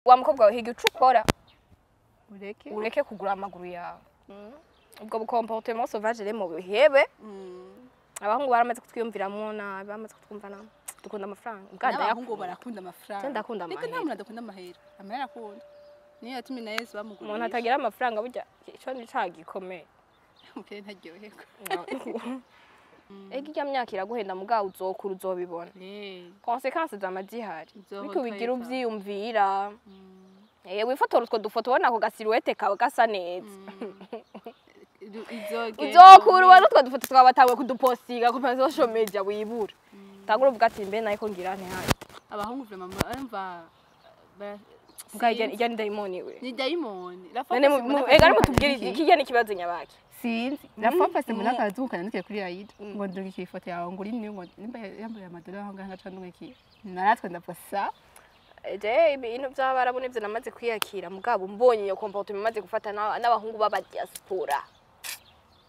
wa mukobwa we higa ucukora ureke kugura amaguru yawe ubwo comportement sauvage rero mu bihebe abahungu baramaze kutwiyumviramwo nabi bamaze kutwumva nabi dukunda amafaranga ubwanda abahungu barakunda amafaranga ndakunda amahera nta muntu adakunda amahera akunda niyo yatumye na Yesu bamugurira umuntu atagira amafaranga burya ico ni cagikomeye umupira ntaryoherwa ega myaka iraguhenda mugabo uzokura uzobibona consequences z'amazihari biko bigira uvyiyumvira wifotora utwo dufoto ubona ko gasiruete kawe gasa neza uzokura ubona utwo dufoto twabatawe kudupostinga ku social media wibura tangura uvuga ati mbe nayo ko ngira ntihari abahungu vraiment arumva ijya ni daimoni we ni daimoni ega ari mutubwira iki ni kibazo nyabaki sinzi la fois passée mon akazukana nike kuri Aida ngo ndungike ifoto yawe ngo uri ni ngo nimba yambaye amadolari aho ngaha candungike naratwe ndapasa ibintu by'abarabu nivyo namaze kwiyakira mugabo mbonye iyo comportement imaze gufata n'abahungu baba diaspora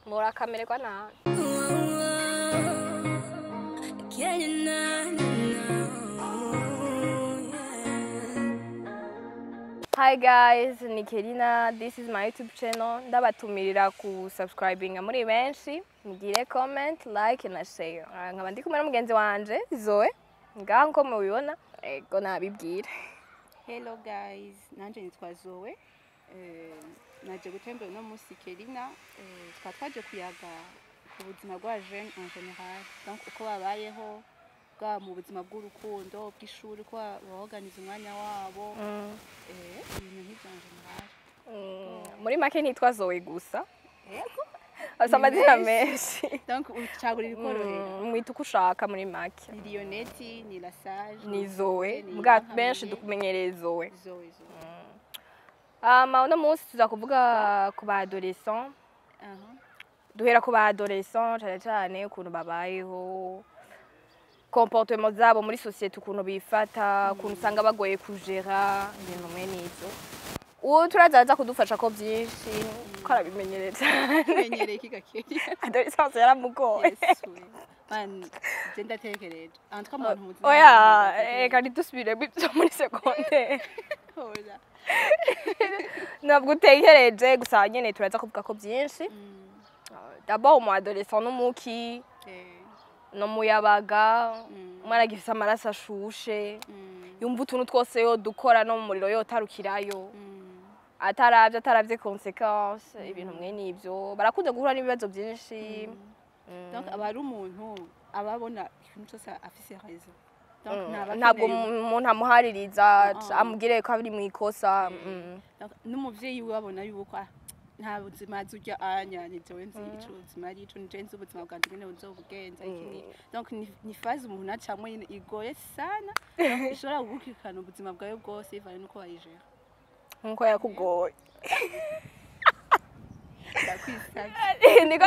mura kamererwa nabi Hi guys, ni Kelina. This is my YouTube channel. Ndabatumirira ku subscribing muri benshi, mugire comment, like na share. Nkaba ndi kumwe na mugenzi wanje Zoe. Ngaho nko mubibona, ego nabibwira. Hello guys, nanje nitwa Zoe. Naje gutembera no musi Kelina. Twaje kuyaga ku buzima bwa jeune en général. Donc uko babayeho mu buzima bw'urukundo bw'ishuri ko baorganize umwanya wabo ibintu nk'ibyo muri make nitwa Zoe gusa yego asamazina menshi donc ucagura ibikorohera mwita uko ushaka muri make ni Lionette ni La Sage ni Zoe bwa benshi dukumenyereye Zoe uno munsi tuza kuvuga ku ba adolescent duhera ku ba adolescent cyane ukuntu babayeho comportement zabo muri societe ukuntu bifata ukuntu usanga bagoye kujera ibintu mwe nivyo uwo turazaza kudufasha ko byinshi karabimenyereye menyereye kigakeri adolescence yaramugoye man genda tekereje antwa muntu muzima oya kandi dusubire byo muri secondaire hola nabwo tekereje gusa nyene turaza kuvuga ko byinshi d'abord mu adolescent n'umuki no muyabaga umwana gifisa amaraso ashushe yumva utuntu twose yo dukora no mu muriro yo tarukirayo ataravye consequences ibintu mwe nivyo barakunze guhura n'ibibazo byinshi donc abari umuntu ababona ikintu cyose afise raison ntabwo umuntu amuhaririza amugire ko ari mu ikosa n'umuvyeyi we abona yuko nta buzima zujya anyanye jewe nzi icuzima ari ico njenze ubuzima bwanje nyene buzobugenza ikini donc ni phase umuntu acamwe nyene igoye sana ishobora gukikana ubuzima bwawe bwose ivanye nuko wayijera nkuko yakugoye ndakwisabye niko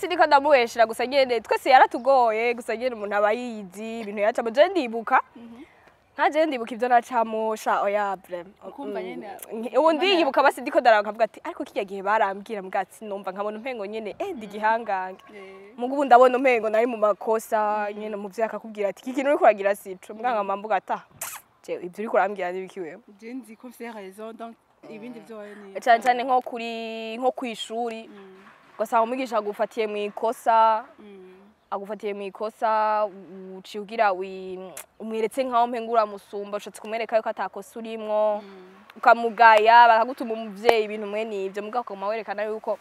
niko ndamuheshera gusa nyene twese yaratugoye gusa nyene umuntu aba yiyizi ibintu yacamo je ndibuka ntaje ndibuka ivyo nacamo sha oya brem ukumva nyene ubundi yibuka basi ndiko ndarankavuga ati ariko kijya gihe barambwira mbwatsi numva nkabona umpengo nyene ndigihangange mugubu ndabona umpengo nari mu makosa nyene muvye akakubwira ati iki kintu uri kuragira sico mbwanga mambuga ata je ivyo uri kurambwira nibikiwe je nzi ko c'est raison donc ibindi byo ni cyane nko kwishuri gusa umwigisha agufatiye mu ikosa agufatiye mu ikosa uciugira umweretse nkaho mpengura musumba ushatse kumwereka yuko atakosa urimwo ukamugaya bakagutuma umuvyeyi ibintu mwe nivyo mugako mawerekana yuko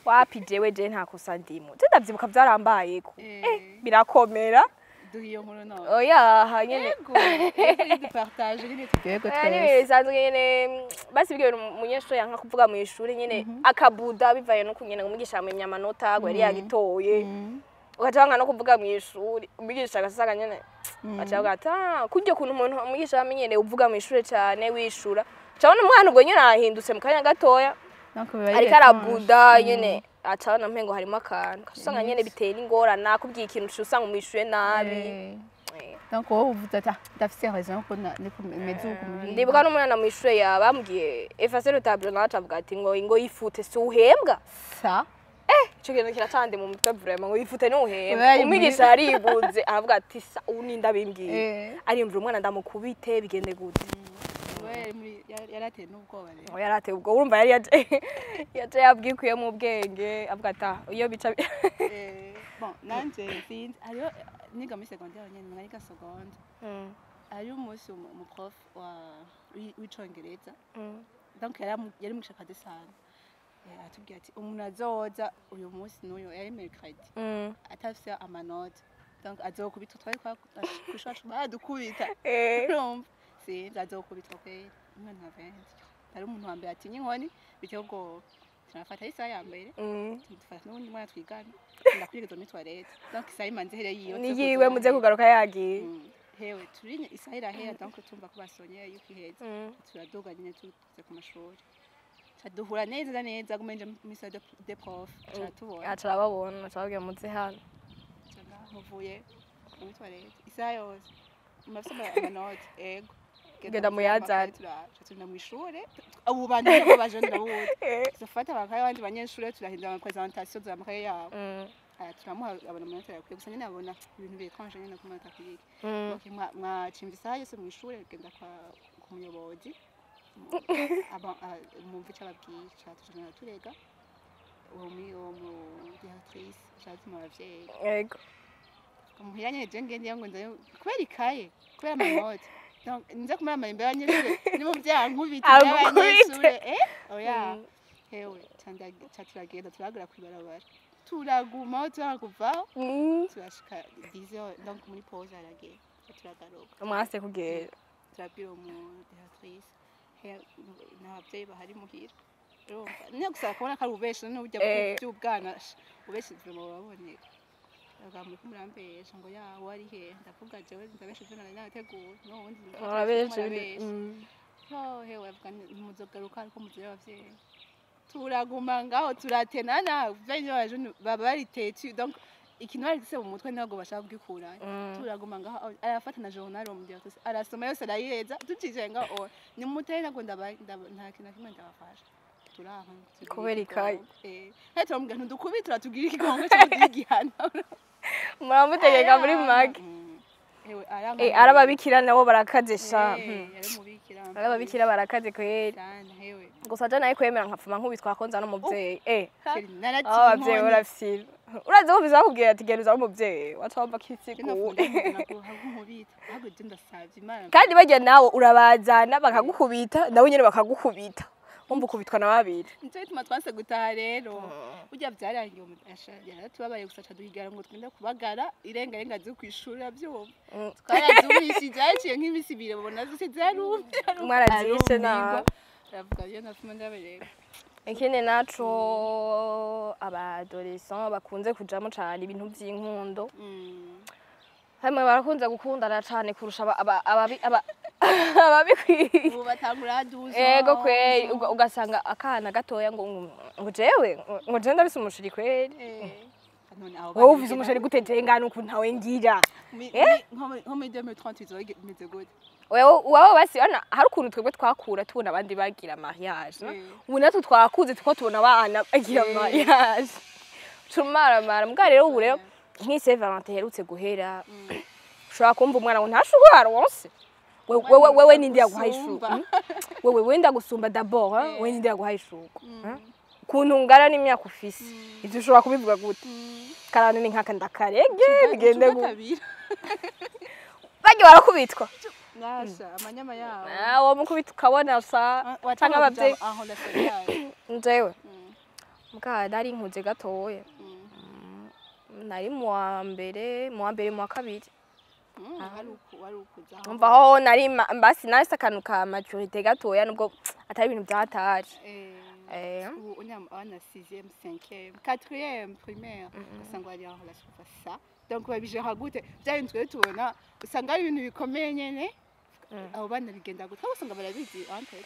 wapi jewe je nta kosa ndimo je ndavyibuka byarambaye ko birakomera duhiyo nkuru no oya hanyene ego partage nyine tugego twese sanzwe nyene basi bigero umunyeshuri yanka kuvuga mu ishuri nyene akabuda bivaye no kunyene umugisha amenya amanota gwari yagitoye ukatanga no kuvuga mu ishuri umugisha agasanga nyene acavuga ata kujye kuntu umuntu umugisha amenyene uvuga mu ishuri cyane wishura cyane umwana ubwo nyene ahindutse mu kanya gatoya ariko arabuda nyene acana mpengo harimo akantu kasanga nyene bitera ingorana kubwiye ikintu cyusanga mu ishure nabi donc wowe uvuze ati ndafise raison ko niko mezuko muri ndibuka n'umwana mu ishure yabambwiye effacer le tableau nacavuga ati ngo yifute si uhembwa sa ico kintu kiracande mu mutwe vraiment ngo yifute n'uhemba Bari umwigisha yaribuze aravuga ati sa uninda bimbwiye arimvira umwana ndamukubite bigende gute yarateye n'ubwoba rero yarateye ubwo urumva yari yaje yabwikuye mu bwenge avuga ati iyo bica bon nanje sinzi ariyo niga muri secondaire nyene mwariga seconde ariyo umunsi mu prof w'icongereza donc yari mushaka desana atubwira ati umuntu azoza uyu munsi n'uyu yari mercredi atafise amanota donc azokubita twari kwishasha badukubita urumva sinzi azokubita kweli umwana wa 20 ari umuntu wa mbere atinya inkoni bityo ubwo tunafata isaha ya mbere dufata n'ubundi mwana twigana ndakwiriza muri toilette donc isaha imanze here yiyo niyiwe muze kugaruka yagiye hewe turi isaha irahera donc tumva ko basonye yuko iheze turadoga nyine tuze ku mashuri duhura neza neza gumenje muri salle de prof turatubona turababona turababwira muze hano muvuye muri toilette isaha yose mafise amanota ego genda muyazana tuna mu ishure abo bantu bo bajene ndabuze zafata abakaye abandi banyeshure turahindura ama presentation za makaye yabo turamuha abana amanota yakwiye gusa nyine abona ibintu bikonje nyine ku manota kwiga mwacimva isaha yose mu ishure genda ku muyobozi mu vica babwiye tujana turega uwo mu directrice cyangwa mu bavyeyi yego muhira nyene je ngende ngo ndayo kubera ikaye kubera amanota donc nze kumara imbere y'abanyeshure ni mu byankubita y'abanyeshure oya hewe turagenda turagura kwibarabara turaguma turakuvaho turashika 10h donc muri pause aragiye turagaruka mwase kugera turabwira mu directrice n'abavyeyi bahari muhira urumva niyo gusaba kubona ko ari ubeshe n'uburyo bw'ubwana ubeshe mu baboneka agamwe kumurambesha ngo yawo ari he ndavuga jewe ndabeshe ivyo nari nateguye no wundi arabeshe hewe avuga muzogaruka ariko muzoye abavyeyi turaguma ngaho turatenana venyo baje baba bari tete donc ikintu bari gise mu mutwe ntabwo bashaka bwikuranya turaguma ngaho arafata na journal mu gihe arasoma yose arayiheza tucije ngaho ni mutera ngo nta kintu kimwe ndabafasha turaha kubera ikaye hata mbwa ntudukubitira tugira ikigongo cyo kugihana muramutegeka muri make arababikira nabo barakaze sha arababikira barakaze kweli gusa je naye kwemera nkapfuma nkubitwa konza no muvyeyi abavyeyi urafyira uraze ko bizakubwira ati geruza n'umuvyeyi watwamba kisiguye kandi bajya nawe urabazana bakagukubita nawe nyene bakagukubita umva ukubitwa na babiri nicyo bituma twanse gutaha rero burya byarangiye umashanyarazi tubabaye gusa duhigara ngo twende kubagara irengarenga zo kwishura byumva twarazubishije yaciye nk'imisi ibiri babona zose zarumye mwarazishe na ravuga yo nafuma ndabereka ikindi naco abadolescents bakunze kujamo cyane ibintu by'inkundo hamwe barakunze gukundana cyane kurusha ababikwiye ubu batangura duzo ego kweli ugasanga akana gatoya ngo jewe ngo je ndabise umushiri kweli none aho wowe uvise umushiri guteteye ngana ukuntu ntawe ngira nko muri 2030 izomeze gute wewe basi hari ukuntu twebwe twakura tubona abandi bagira mariage ubu natwe twakuze tuko tubona abana bagira mariage tumaramara mbwa rero ubu rero nk'ise Valentin herutse guhera ushobora kumva umwana ngo ntashugara wose wewe nindi yaguhaye ishuka wewe wenda gusumba d'abord wewe nindi yaguhaye ishuka kuntu ngara n'imyaka ufise ivyo ushobora kubivuga gute karane ni nkaka ndakarege bigende gute bagi barakubitwa nasha amanyama yawo awo mukubita ukabona sa cyangwa abavyeyi aho ndasabyaye njewe muka dari inkuze gatoye nari mu wa mbere mu wa kabiri umva ho nari mbasi nahise akantu ka maturité gatoya nubwo atari ibintu byataje unyama ana 6e 5e 4e primaire usanga ari aho la ça donc babijera gute byarindwe tubona usanga ari ibintu bikomeye nyene abo bana bigenda gute usanga barabizi antete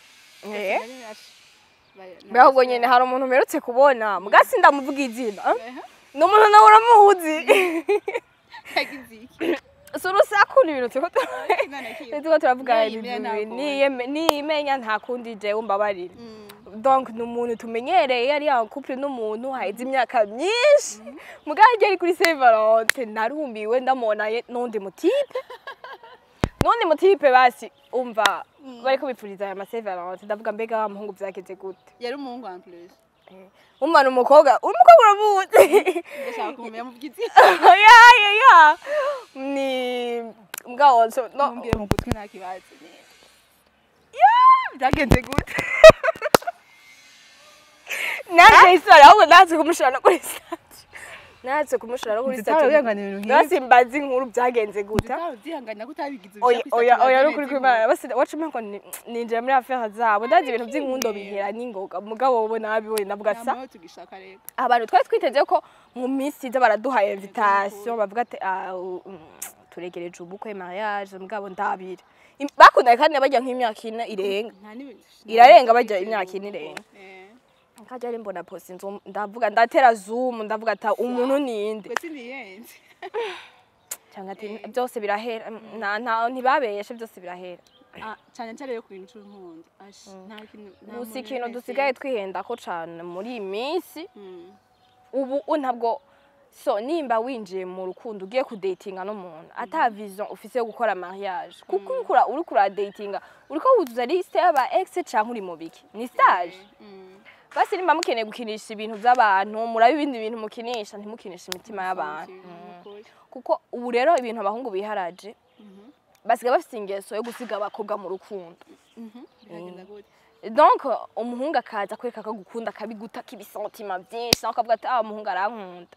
bahubwo nyene hari umuntu merutse kubona mugasi ndamuvuga izina n'umuntu nawe uramuzi kagiziki surusakuni ibintu tuko turavuga ni imenya nta kundi je umbabarira donc n'umuntu tumenyereye ari en couple n'umuntu haheze imyaka myinshi muganje ari kuri Saint Valentin narumbiwe ndamonaye n'undi mutipe basi umva bariko bipfuriza aya Saint Valentin ndavuga mbega wa muhungu vyageze gute yari umuhungu en plus umwana umukobwa urabuze ndashaka kumenya mu byizi ya ni mugabo so no mbire mu gutwi nakibaze byagenze gute naje isora ahubwo naze kumushira no kuri stati basi mbazi inkuru byagenze gute byihangana kutabigize oya no kuri kwimana basi wacuma ko ninjira muri affaire zabo ndazi ibintu by'inkundo bihera n'ingoga mugabo wowe nabibone navuga sa abantu twari twiteze ko mu minsi iza baraduhaye invitation bavuga ati turegereje ubukwe mariage mugabo ndabira bakundanye kandi bajya nk'imyaka ine irarenga bajya imyaka ine irenga nkaje ari mbona post inzo ndavuga ndatera zoom ndavuga ata umuntu ninde cyangwa ati byose birahera nta ntibabeshe byose birahera cyane cyane yo kwinjira impundu nta kintu dusigaye twihenda ko cyane muri iyi minsi ubu ntabwo so nimba winjiye mu rukundo ugiye kudatinga n'umuntu ata vision ufise yo gukora mariage kuko uri kura datinga uriko wuzuza liste y'aba ex cyangwa uri mu biki ni stage basi nimba mukeneye gukinisha ibintu by'abantu murabe ibindi bintu mukinisha ntimukinisha imitima y'abantu kuko ubu rero ibintu abahungu biharaje basiga bafite ingeso yo gusiga abakobwa mu rukundo donc umuhungu akaza kwereka ko gukunda kabiguta kibisentima byinshi naho kavuga ati umuhungu arankunda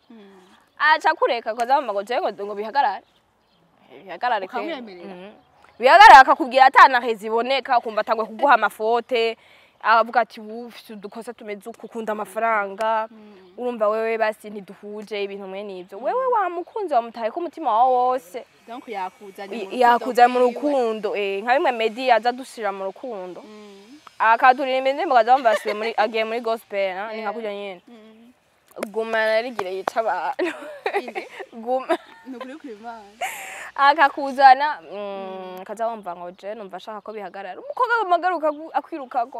aca kureka koza amago jengo ngo bihagarare bihagarara akakubwira atana heziboneka ukumva atangwe kuguha amafote avuga ati dukosa tumeze ukukunda amafaranga urumva wewe basi ntiduhuje ibintu mwe nivyo wewe wamukunze wamutaye ko umutima wawe wose donc yakuza mu rukundo nka bimwe media aza dushira mu rukundo akadurira imende mugaza bambaswe muri agiye muri gospel ni nkakurya nyene guma narigire yica abantu guma nukuri kwimana akakuzana kaza wumva ngo je numva ashaka ko bihagarara umukobwa bamagaruka akwiruka ko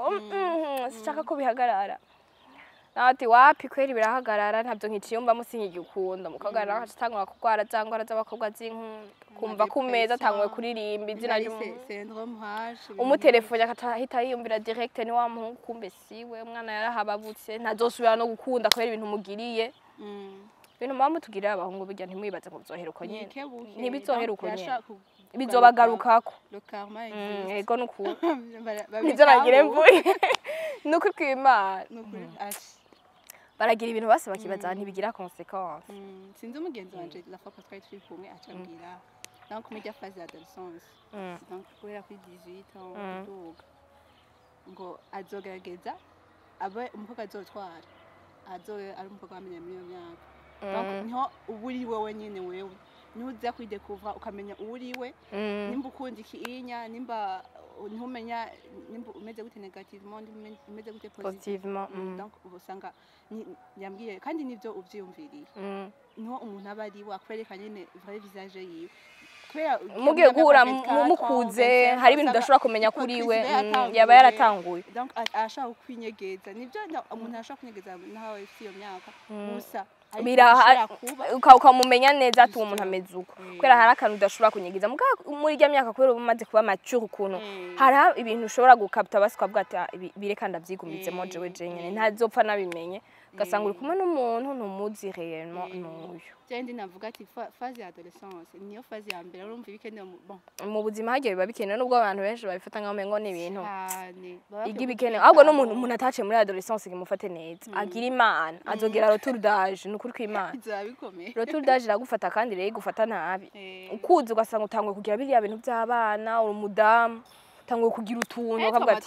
sishaka ko bihagarara nati wapi kweri birahagarara ntabyo nkiciyumba musinyi ukunda umukobwa naho atangwa kugwara cyangwa z'abakobwa kumva kumeza atangwe kuririmba izina umutelefone akahita yiyumvira direct ni wa muhungu kumbe siwe umwana yarahababutse ntazosubira no gukunda kweri ibintu mugiriye ibintu mama tugirira abahungu bijya ntimwibaze ngo byoheruko nyene ntibizoheruko nyene bizobagarukako yego nuko nizo nagire mvuye nuko kwimana baragira ibintu base bakibaza ntibigira consequence sinzi umugenzi wanje la fois twari turi kumwe acambira donc media phase d'adolescence donc kubera kuri 18 ans duga ngo azogerageza abe umukobwa azotwara ari umukobwa wamenye muri iyo myaka donc niho uburi wowe nyene wewe nuza kwidekuvra ukamenya uriwe nimba ukunda ikinya nimba ntumenya nimba umeze gute negativement umeze gute positivement donc ubusanga yambwiye kandi nivyo uvyiyumviriye niho umuntu aba ari wakwereka nyene vrai visage yiwe mugiye guhura mukuze hari ibintu udashobora kumenya kuri we yaba yaratanguye donc ashaka kwinyegeza nivyo umuntu ashaka kwinyegeza nawe iyo myaka musa ukamumenya neza ati umuntu ameze uko kubera hari akantu udashobora kunyigiza muri rya myaka kubera umaze kuba mature ukuntu hari ibintu ushobora gukapta basi kwavuga ati bireka ndavyigumbitsemo jewe jenyene ntazopfa nabimenye ugasanga uri kumwe n'umuntu ntumuzi réellement n'uyu kandi navuga ati phase y'adolescence niyo phase ya mbere urumva ibikenewe mu buzima hagiye biba bikenewe nubwo abantu benshi babifata nkaho mengo ni ibintu igi bikenewe ahubwo n'umuntu atace muri adolescence ngimufate neza agira imana azogera retour d'âge n'ukuri kw'imana retour d'âge iragufata kandi rero igufata nabi ukuzi ugasanga utangwe kugira biriya bintu by'abana uri umudamu utangwe kugira utuntu ukavuga ati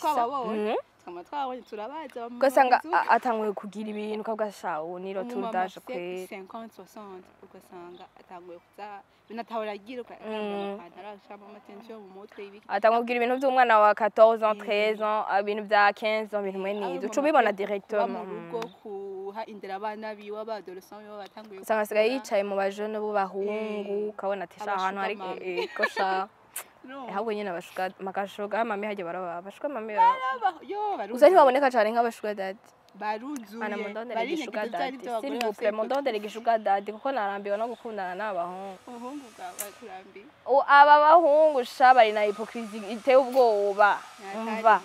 ugasanga atangwe kugira ibintu ukavuga shawo ni retour d'âge kweri 50 60 ugasanga atangwe kuza binatahora agira arashama amatension mu mutwe ibiki atangwe kugira ibintu by'umwana wa 14 ans 13 ans ibintu bya 15 ans ibintu mwe nizo ucubibona directement mu rugo kuha indera abana biwe abadolescent biwe batanguye usanga asigaye yicaye mu bajene bo bahungu ukabona ati sha ahantu hari ko sha ahubwo nyine abashuga makashuga mami haje baraba abashuga mami yo uza ntibaboneka cyane nk'abashuga dadi baruzuye ana mondondere gishuga dadi s'il vous plaît mondondere gishuga dadi kuko narambiwe no gukundana n'abahungu uhungu bwawe kurambi aba bahungu shabari na hypocrisie iteye ubwoba umva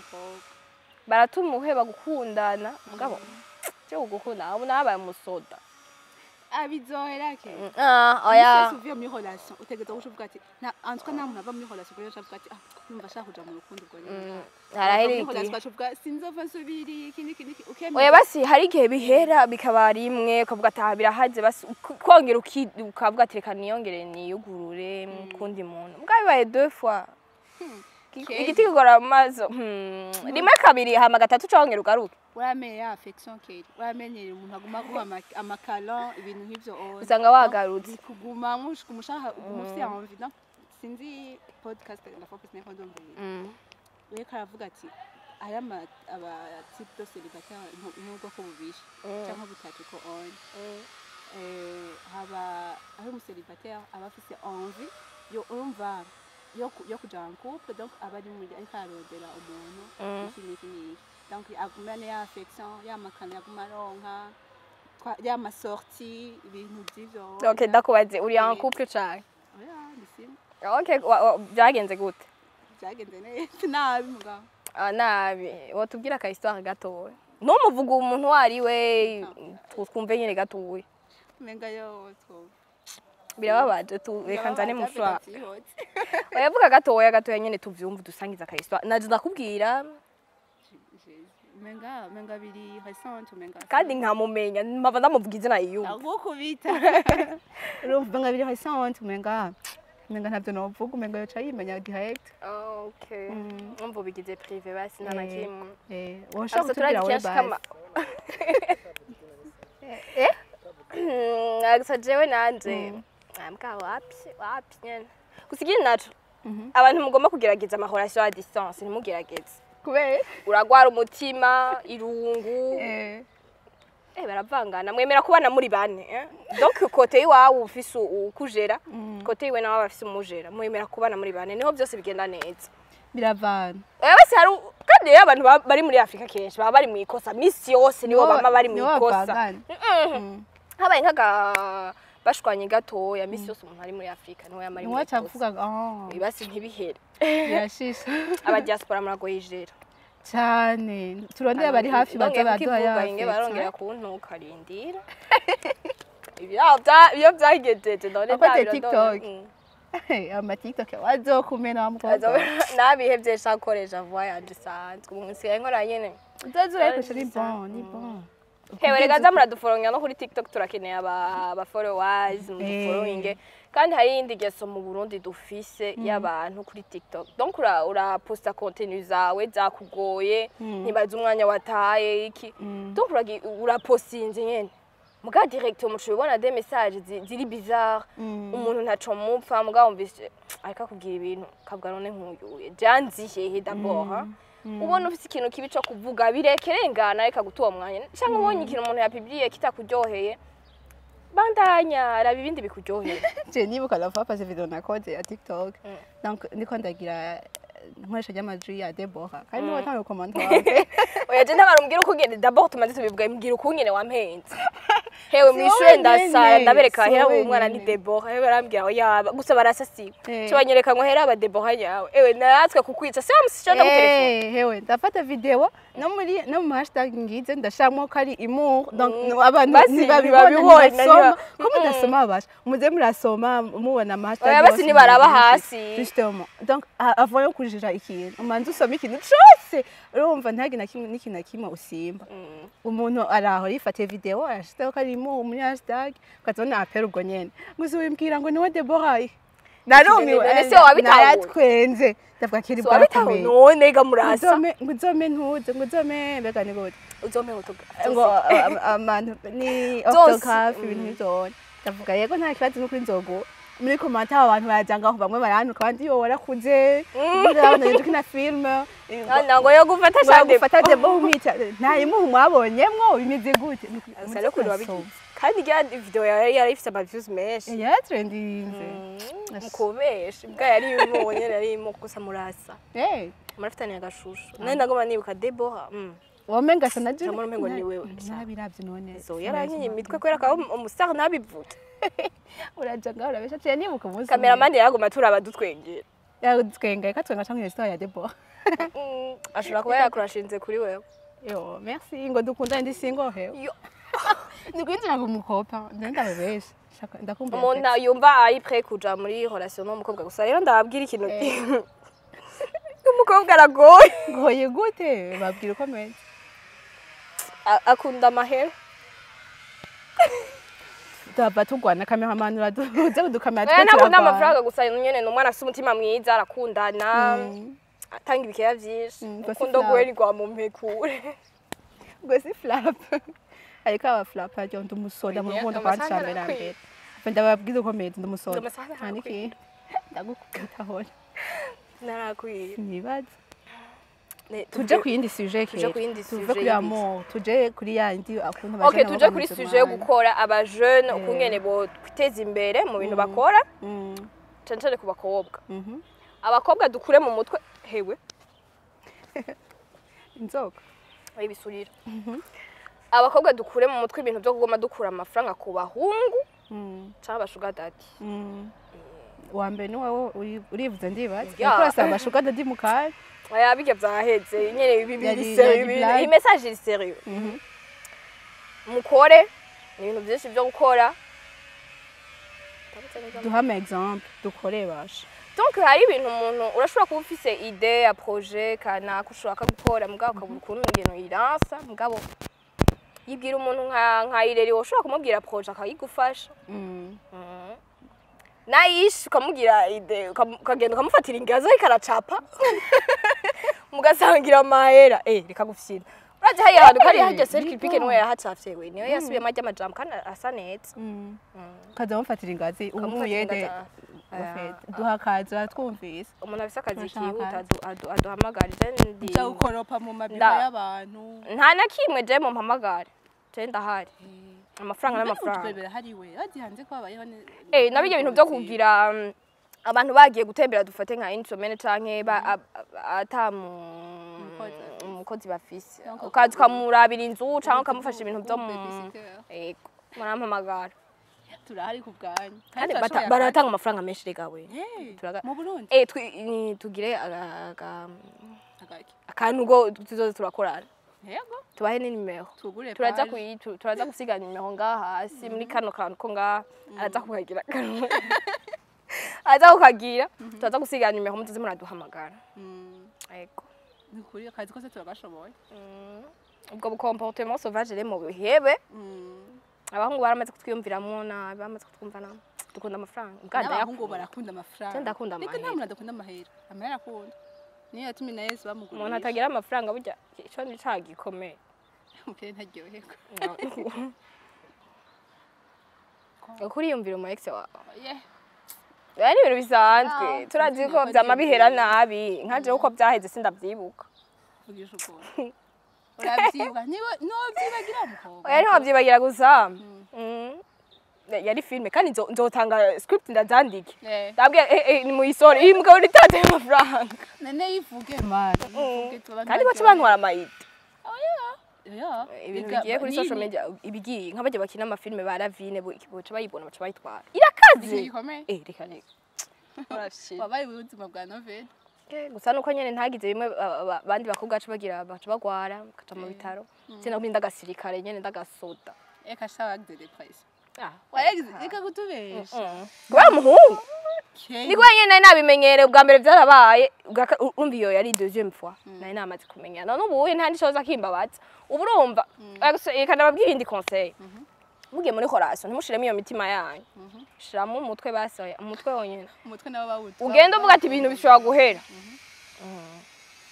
baratuma uheba gukundana mugabo cyo gukundana ubu nabaye umusoda abizohera ke oya uvuye muri relation utegeza kuvuga ati en tout cas nta muntu ava muri relation kuko yavuga ati numva ashaka kuja mu rukundo ubwo nyine harahera sinzova nsubiri ikindi oya basi hari igihe bihera bikaba rimwe ukavuga ati birahaze basi kongera ukavuga ati reka niyongere niyugurure kundi muntu mbwa bibaye deux fois igiti kigora amazo rimwe kabiri hama gatatu congera ugaruke uramenye ya affection keri uramenye umuntu aguma guha amakala ibintu nk'ivyo usanga wagarutse kuguma mushaka umufite envie no sinzi podcast la fois passée quand on dit we karavuga ati aya aba type de célibataire n'ubwo ko bubisha cyangwa butatu ko on haba ari mu célibataire aba afite envie yo urumva yo kuja en couple donc abari muri ariko arondera umuntu iki donc agumane ya affection ya makana yaguma ronka ya masorti ibintu by'ivyo okay ndakubaze uri en couple cyane oya ndisi okay byagenze gute byagenze neza nabi mugabo nabi watubwira ka histoire gatowe no muvuga umuntu wari we twumve nyine gatowe menga yo two birababaje tu reka nzane mushwa oyavuga gatoya nyine tuvyumva dusangiza ka histoire naje ndakubwira menga biri récente menga kandi nkamumenya mpava ndamuvuga izina yiyo agukubita urumva menga biri récente menga ntabyo novuga umenga yoca yimenya direct okay umva bigize privé basi nta nakimwe woshaka kutubwira we basi agasa jewe nanje ambwa wapi nyene kusigira naco abantu mugomba kugerageza amahorasyo à distance ntimugerageze kubera uragwara umutima irungu baravangana mwemera kubana muri bane donc kote iwawe ufise ukujera kote iwe nawe bafise umujera mwemera kubana muri bane niho byose bigenda neza biravana basi hari kandi abantu bari muri Afrika kenshi baba bari mu ikosa misi yose nibo bama bari mu ikosa habaye nkaga bashwanye gatoya misi yose umuntu ari muri Afrika niwe yamari mu ikosa wacavuga basi ntibihere birashisha aba diaspora muragoyijera cyane turondera bari hafi baza baduha ya barongera kuntuka rindira ibyo byagejeje none TikTok ama TikTok wazokumena wamukwaza nabihevye shakoreja voyage sanzwe umunsi nkora nyene uzazura ko ni bon hewe rega zamuraduforonga no kuri TikTok turakeneye aba followers mu following kandi hari indi geso mu Burundi dufise y'abantu kuri TikTok donc ura posta contenu zawe zakugoye ntibaza umwanya wataye iki donc ura postinze nyene muga direct umucu ubona des messages ziri bizarre umuntu ntaco mupfa muga umvise ariko kugira ibintu kabwa none nkuyuye janzihe d'abord ubona ufite ikintu kibi cyo kuvuga birekerengana reka gutuwa mwanya cyangwa ubonye ikintu umuntu yapibliye kitakuryoheye bandanya rabi ibindi bikuryoheye je nibuka la fois passée vidéo nakoze ya TikTok donc niko ndagira nkoresha y'amajwi ya Deborah kandi watanga commentaire oya je ntabarumbwira uko ngende d'abord tumaze tubivuga mbwira uko ngene wampenze hewe mwishure ndasara ndabereka hera umwana ni Deborah hewe barambwira oya gusa barasasiwe cyo banyereka ngo hera aba Deborah yawe ewe naratwe kukwica se wamusishona ku telefone hewe ndafata video no mu hashtag ngize ndashamo kari imu donc abantu babibona ko mudasoma abasha muze murasoma mubona ama hashtag oya basi nibaraba hasi justement donc avant yo kujira ikintu umanze usoma ikintu cyose urumva ntagi n'ikintu na kimwe usimba umuntu araho yifate video ashitaho karimo muri hashtag ukazona apera ubwo nyene gusa wimbwira ngo niwe Deborah narumiwe nese wabitatwenze ndavuga kiri bwarakomeye none ga murasa nguzome ntuze nguzome mbega ni gute uzome utuga ngo amantu ni autographe ibintu bizone ndavuga yego nta kibazo no kuri nzogo muri commentaire abantu barajanga aho bamwe baranuka abandi yo warakuze ndabona yitwa film nango yo gufata Deborah umwita nta imuhu mwabonyemwo bimeze gute usale kuri wabigize kandi ya video yari ifite ama views menshi yatrendinze mukobesha bwa yari yubonye yari mu gusa murasa murafitanye agashusho nari ndagoma nibuka Deborah wamenga sana je cyangwa umengo ni wewe nabiravye none so yarankinye imitwe kwera ka umustar nabivuga uraja ngaho urabesha cyane nibuka umunsi cameraman yaragoma turaba dutwengera yagutwenga katwenga cyangwa histoire ya Deborah ashobora kuba yakurashinze kuri wewe yo merci ngo dukundane ndi single hewe Nukwinjira ngo mukopa ndenda babesha ndakumva umuntu yumva ari prêt kuja muri relation n'umukobwa gusa rero ndababwira ikintu umukobwa aragoye goye gute babwira uko meze akunda amahera ndaba tugwana cameraman uraduze kudukamera twese nakunda amafaranga gusa nyene n'umwana afite umutima mwiza arakundana atanga ibikeya byinshi ukunda guhera igwa mu mpekure ngo si flap ariko aba flap ajya ndumusoda mu rukundo kwa cyambere mbere ndababwiza uko meze ndumusoda aniki ndagukubita hone narakwiye nibaza tuje ku yindi sujet ke tuve kuri amour tuje kuri yandi akunda abajene okay tuje kuri sujet yo gukora aba jeune ukungene bo kwiteza imbere mu bintu bakora cyane ku bakobwa abakobwa dukure mu mutwe hewe inzoka ayibisurira abakobwa dukure mu mutwe ibintu byo kugoma dukura amafaranga ku bahungu cyangwa bashuga dadi wambe ni wowe urivuze ndibaza ukora saba shuga dadi mukara aya bige byaheze nyene bibiri serieux iyi message iri serieux mukore ni ibintu byinshi byo gukora duhame exemple dukore basha donc hari ibintu umuntu urashobora kuba ufise idée ya projet kana kushaka gukora mugabo ukabura ukuntu ngeno iransa mugabo yibwira umuntu nka ireri woshobora kumubwira projet akayigufasha nayish ukamugira idée ukagenda ukamufatira ingazo ikaracapa mugasangira mahera reka gufyina uraje hari abantu kari hajya circle pique no yahacafye we niyo yasubiye majya amajambo kandi asa neza kaza mufatira ingazi umuyede duhakaza twumvise umuntu afise akazi kihuta aduhamagara ndi cyo gukoropa mu mabiro y'abantu nta nakimwe je mu mpamagara je ndahari amafaranga n'amafaranga hari we agihanze ko abayeho nabije bintu byo kugira abantu bagiye gutembera dufate nka instrument canke atamu umukozi bafise ukazi kamurabira inzu canke kamufasha ibintu byo yego murampamagara turahari ku bwanyu kandi baratanga amafaranga menshi rega we mu Burundi tugire akantu go tuzoza turakorana yego tubahe ni nimero turaza gusigana nimero ngaha hasi muri kano kantu ko ngaha araza kukagira aza kukagira turaza gusigana nimero mutuze muraduhamagara yego nikuri akazi kose turagashoboye ubwo comportement sauvage rero mu bihebe abahungu baramaze kutwiyumviramwo nabi bamaze kutwumva nabi dukunda amafaranga ubwanda abahungu barakunda amafaranga ndakunda amahera nta muntu adakunda amahera amahera akunda niyo yatumi na Yesu bamugura umuntu atagira amafaranga burya ico ni cagikomeye mukere ntaryoheko ukuri yumvira umu ex wawe yani ibintu bisanzwe turazi ko byama bihera nabi nkaje uko byaheze sindavyibuka vugisha uko urabyibuka niwe no byibagira umukobwa yari wabyibagira gusa yari filme kandi nzotanga script ndazandike ndabwiye ni mu isore iyi mugabo ritate amafaranga nene yivuge mara kandi bacu bantwara amayite ibintu Reka, bigiye kuri nini? social media ibigiye nk'abaje bakina amafilme ba Ravine boca bayibona baca bayitwara irakaze gikomeye reka reka urafye wabaye ubuzima bwa novela gusa nuko nyene ntagize bimwe abandi bakobwa bacu bagira baca bagwara bakaja mu bitaro sina kuri ndagasirikare nyene ndagasoda eka shawa de depression ah wayagize reka kutubesha wa muhungu niko nyene nabimenyere ubwa mbere byarabaye urumva iyo yari deuxième fois nari namaze kumenyana n'ubu nta ndishoza kimbabaza ubu urumva reka nababwira indi conseil mugiye muri relation ntimushiremo iyo mitima yanyu shiramo umutwe basoya umutwe wonyene umutwe nabo bawuta ugenda uvuga ati ibintu bishobora guhera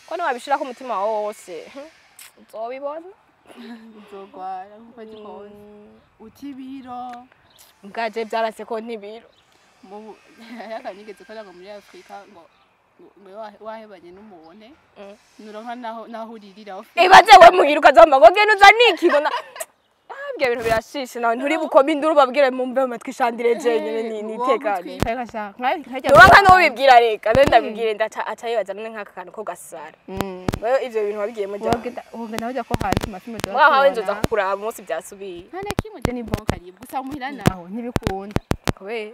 ko nabishira ku mutima wose uzobibona uzogwara nkuko gikose utibiro bwaje byarase ko ntibiro mu yakanigeze ko ngo muri Afrika ngo wahebanye n'umubone nuronka naho uririra baje we muhiruka zamba ngo genda uzaniki ngo ibyo bintu birashishe nawe nturi bukome induru babwire mumbe mu matwi shandire jenyine ni itekanye nubanka no bibwira reka nenda bibwire ndacayibaza none nk'aka kantu ko gasara wewe ivyo bintu wabigiyemo je woga naho ko hantu mafimo do mwahawe nzoza kuraba umunsi byasubiye nta nakimwe je ni bon karibu gusa muhira naho ntibikunda we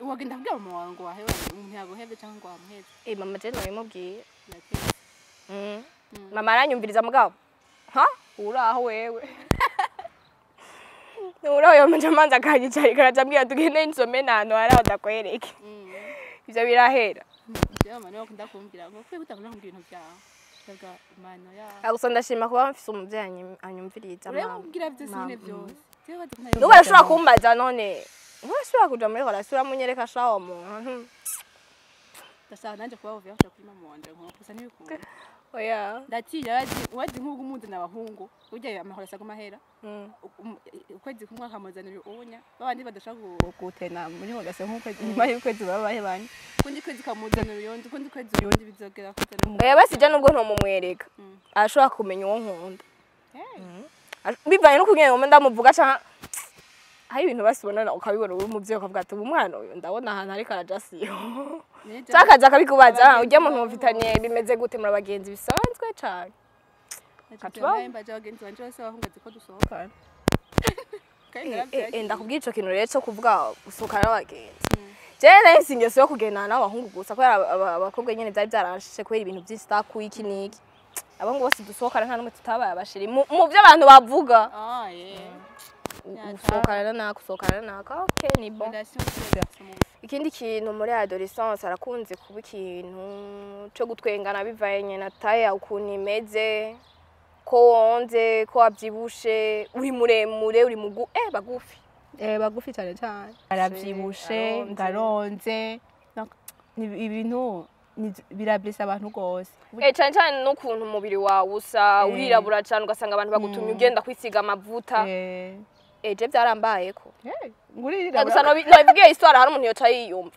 woga ndabwira mu wangu wahe umuntu yagoheve cyangwa ngo amuheze mama je nabimubwiye mama aranyumviriza mugabo ha uraho wewe uraho yomanje manza kanyicara karajambwira tugende insome nano araho ndakwereke ivyo birahera je mama no ndakumbira ngo kwe gutakuna mu bintu byawe daga mano ya agusa ndashima kuba mfise umuvyeyi anyumviriza mama urabwira byose nyine byose nuko arashobora kumbaza none ntashobora kuja muri relation munyereka shawo muntu ndashaka nanje kuba ouvert kuri mama wanje ngo kusa n'ibikunda oya ndatinya wazi nk'ubwo umuntu n'abahungu urya amahoro asaga mahera ukwezi kumwe akamuzanira ubunya babandi badashaka gutena muri ho gase nk'ukwezi nyuma y'ukwezi baba bahebanye kundi kwezi kamuzanira uyondi kundi kwezi uyondi bizogera kuzana oya basi je nubwo ntomumwereka arashobora kumenya uwo nkunda bivanye no kunyene ngo ndamuvuga canke hari ibintu basibonana ukabibona uri muvyeyi ukavuga ati umwana uyu ndabona ahantu ariko araja siyo cyakaza akabikubaza urya muntu mufitanye bimeze gute muri abagenzi bisanzwe cane Katuba bagenzi banje bose bahungaze ko dusohokana ndakubwira ico kintu rero cyo kuvuga gusohokana n'abagenzi je nahise ingeso yo kugendana n'abahungu gusa kubera abakobwa nyene byari byarashije kubera ibintu by'instaku iki niki abahungu bose dusohokana nta numwe tutabaye abashiri mu byo abantu bavuga usohokana nako okay ni bon ikindi kintu muri adolescence arakunze kuba ikintu cyo gutwengana bivanye na taye ukuntu imeze ko wonze ko abyibushe uri muremure uri bagufi bagufi cyane cyane arabyibushe ngaronze ibintu birablisa abantu gose cyane cyane n'ukuntu umubiri wawe usa urirabura cyane ugasanga abantu bagutumye ugenda kwisiga amavuta je byarambaye ko gusa nabivugiye histoire hari umuntu yoca yiyumva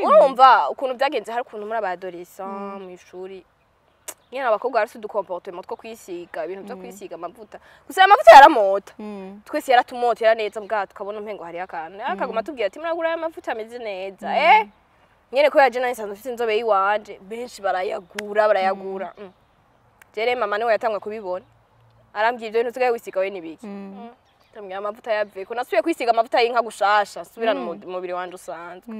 urumva ukuntu byagenze hari ukuntu muri abadolescent mu ishuri nyine abakobwa bari su comportement two kwisiga ibintu byo kwisiga amavuta gusa amavuta yaramota twese yaratumotera neza bwa tukabona umpengo hari akantu akaguma tubwira ati muragura aya mavuta ameze neza nyene ko yaje nayisanzwe mfite inzobe yiwanje benshi barayagura jere mama niwe yatangwe kubibona arambwiye ibyo bintu tugaye wisiga we nibiki tambya amavuta yavye ko nasubiye kwisiga amavuta y'inka gushasha subira mu mubiri wanje usanzwe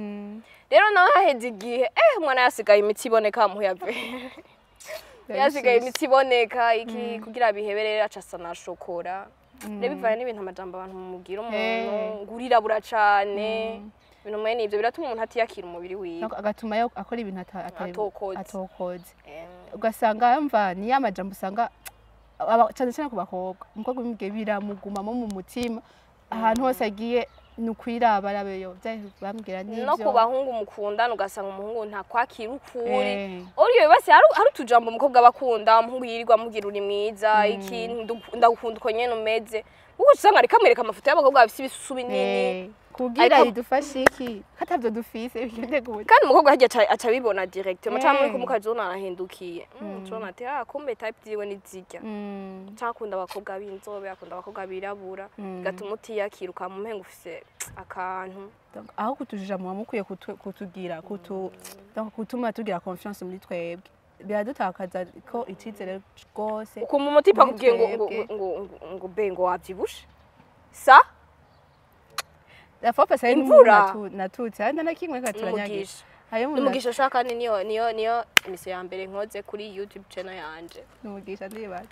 rero naho haheze igihe umwana yasigaye imiti iboneka mu yavye yasigaye imiti iboneka iki kugira biheberere acasa na shokora rero bivanye n'ibintu amajambo abantu mumubwira umuntu ngurirabura cane ibintu mwene ivyo biratuma umuntu atiyakira umubiri wiwe agatuma akora ibintu atokoze ugasanga yumva ni yamajambo usanga cyane cyane ku bakobwa umukobwa bimubwiye biramugumamo mu mutima ahantu hose agiye nukwiraba arabeyo bambwira n'ivyo no ku bahungu mukundana ugasanga umuhungu nta kwakira ukuri uriyo base hari utujambo umukobwa bakunda umuhungu yirirwa mugira uri mwiza iki ndagukunda uko nyene umeze uko usanga ari kamwereka amafoto y'abakobwa bafite ibisusu binini kugira idufashe iki katavyo dufise bigende gute kandi umukobwa hajya aca bibona direct muca muri kumukazona arahindukiye cona ati kumbe type ziwe nizijya cakunda abakobwa b'inzobe akunda abakobwa birabura gatuma utiyakira ukamumpenga ufise akantu aho kutujija mu mukwiye kutugira kutuma tugira confiance muri twebwe biradutakaza ko icizere gose uko mu mutipa kubwiye ngo bengo wavyibushe sa la fois passée natutse handa nakimwe katuranyagije umugisha shaka niyo imiso ya mbere nkoze kuri YouTube channel yanje umugisha ndibaza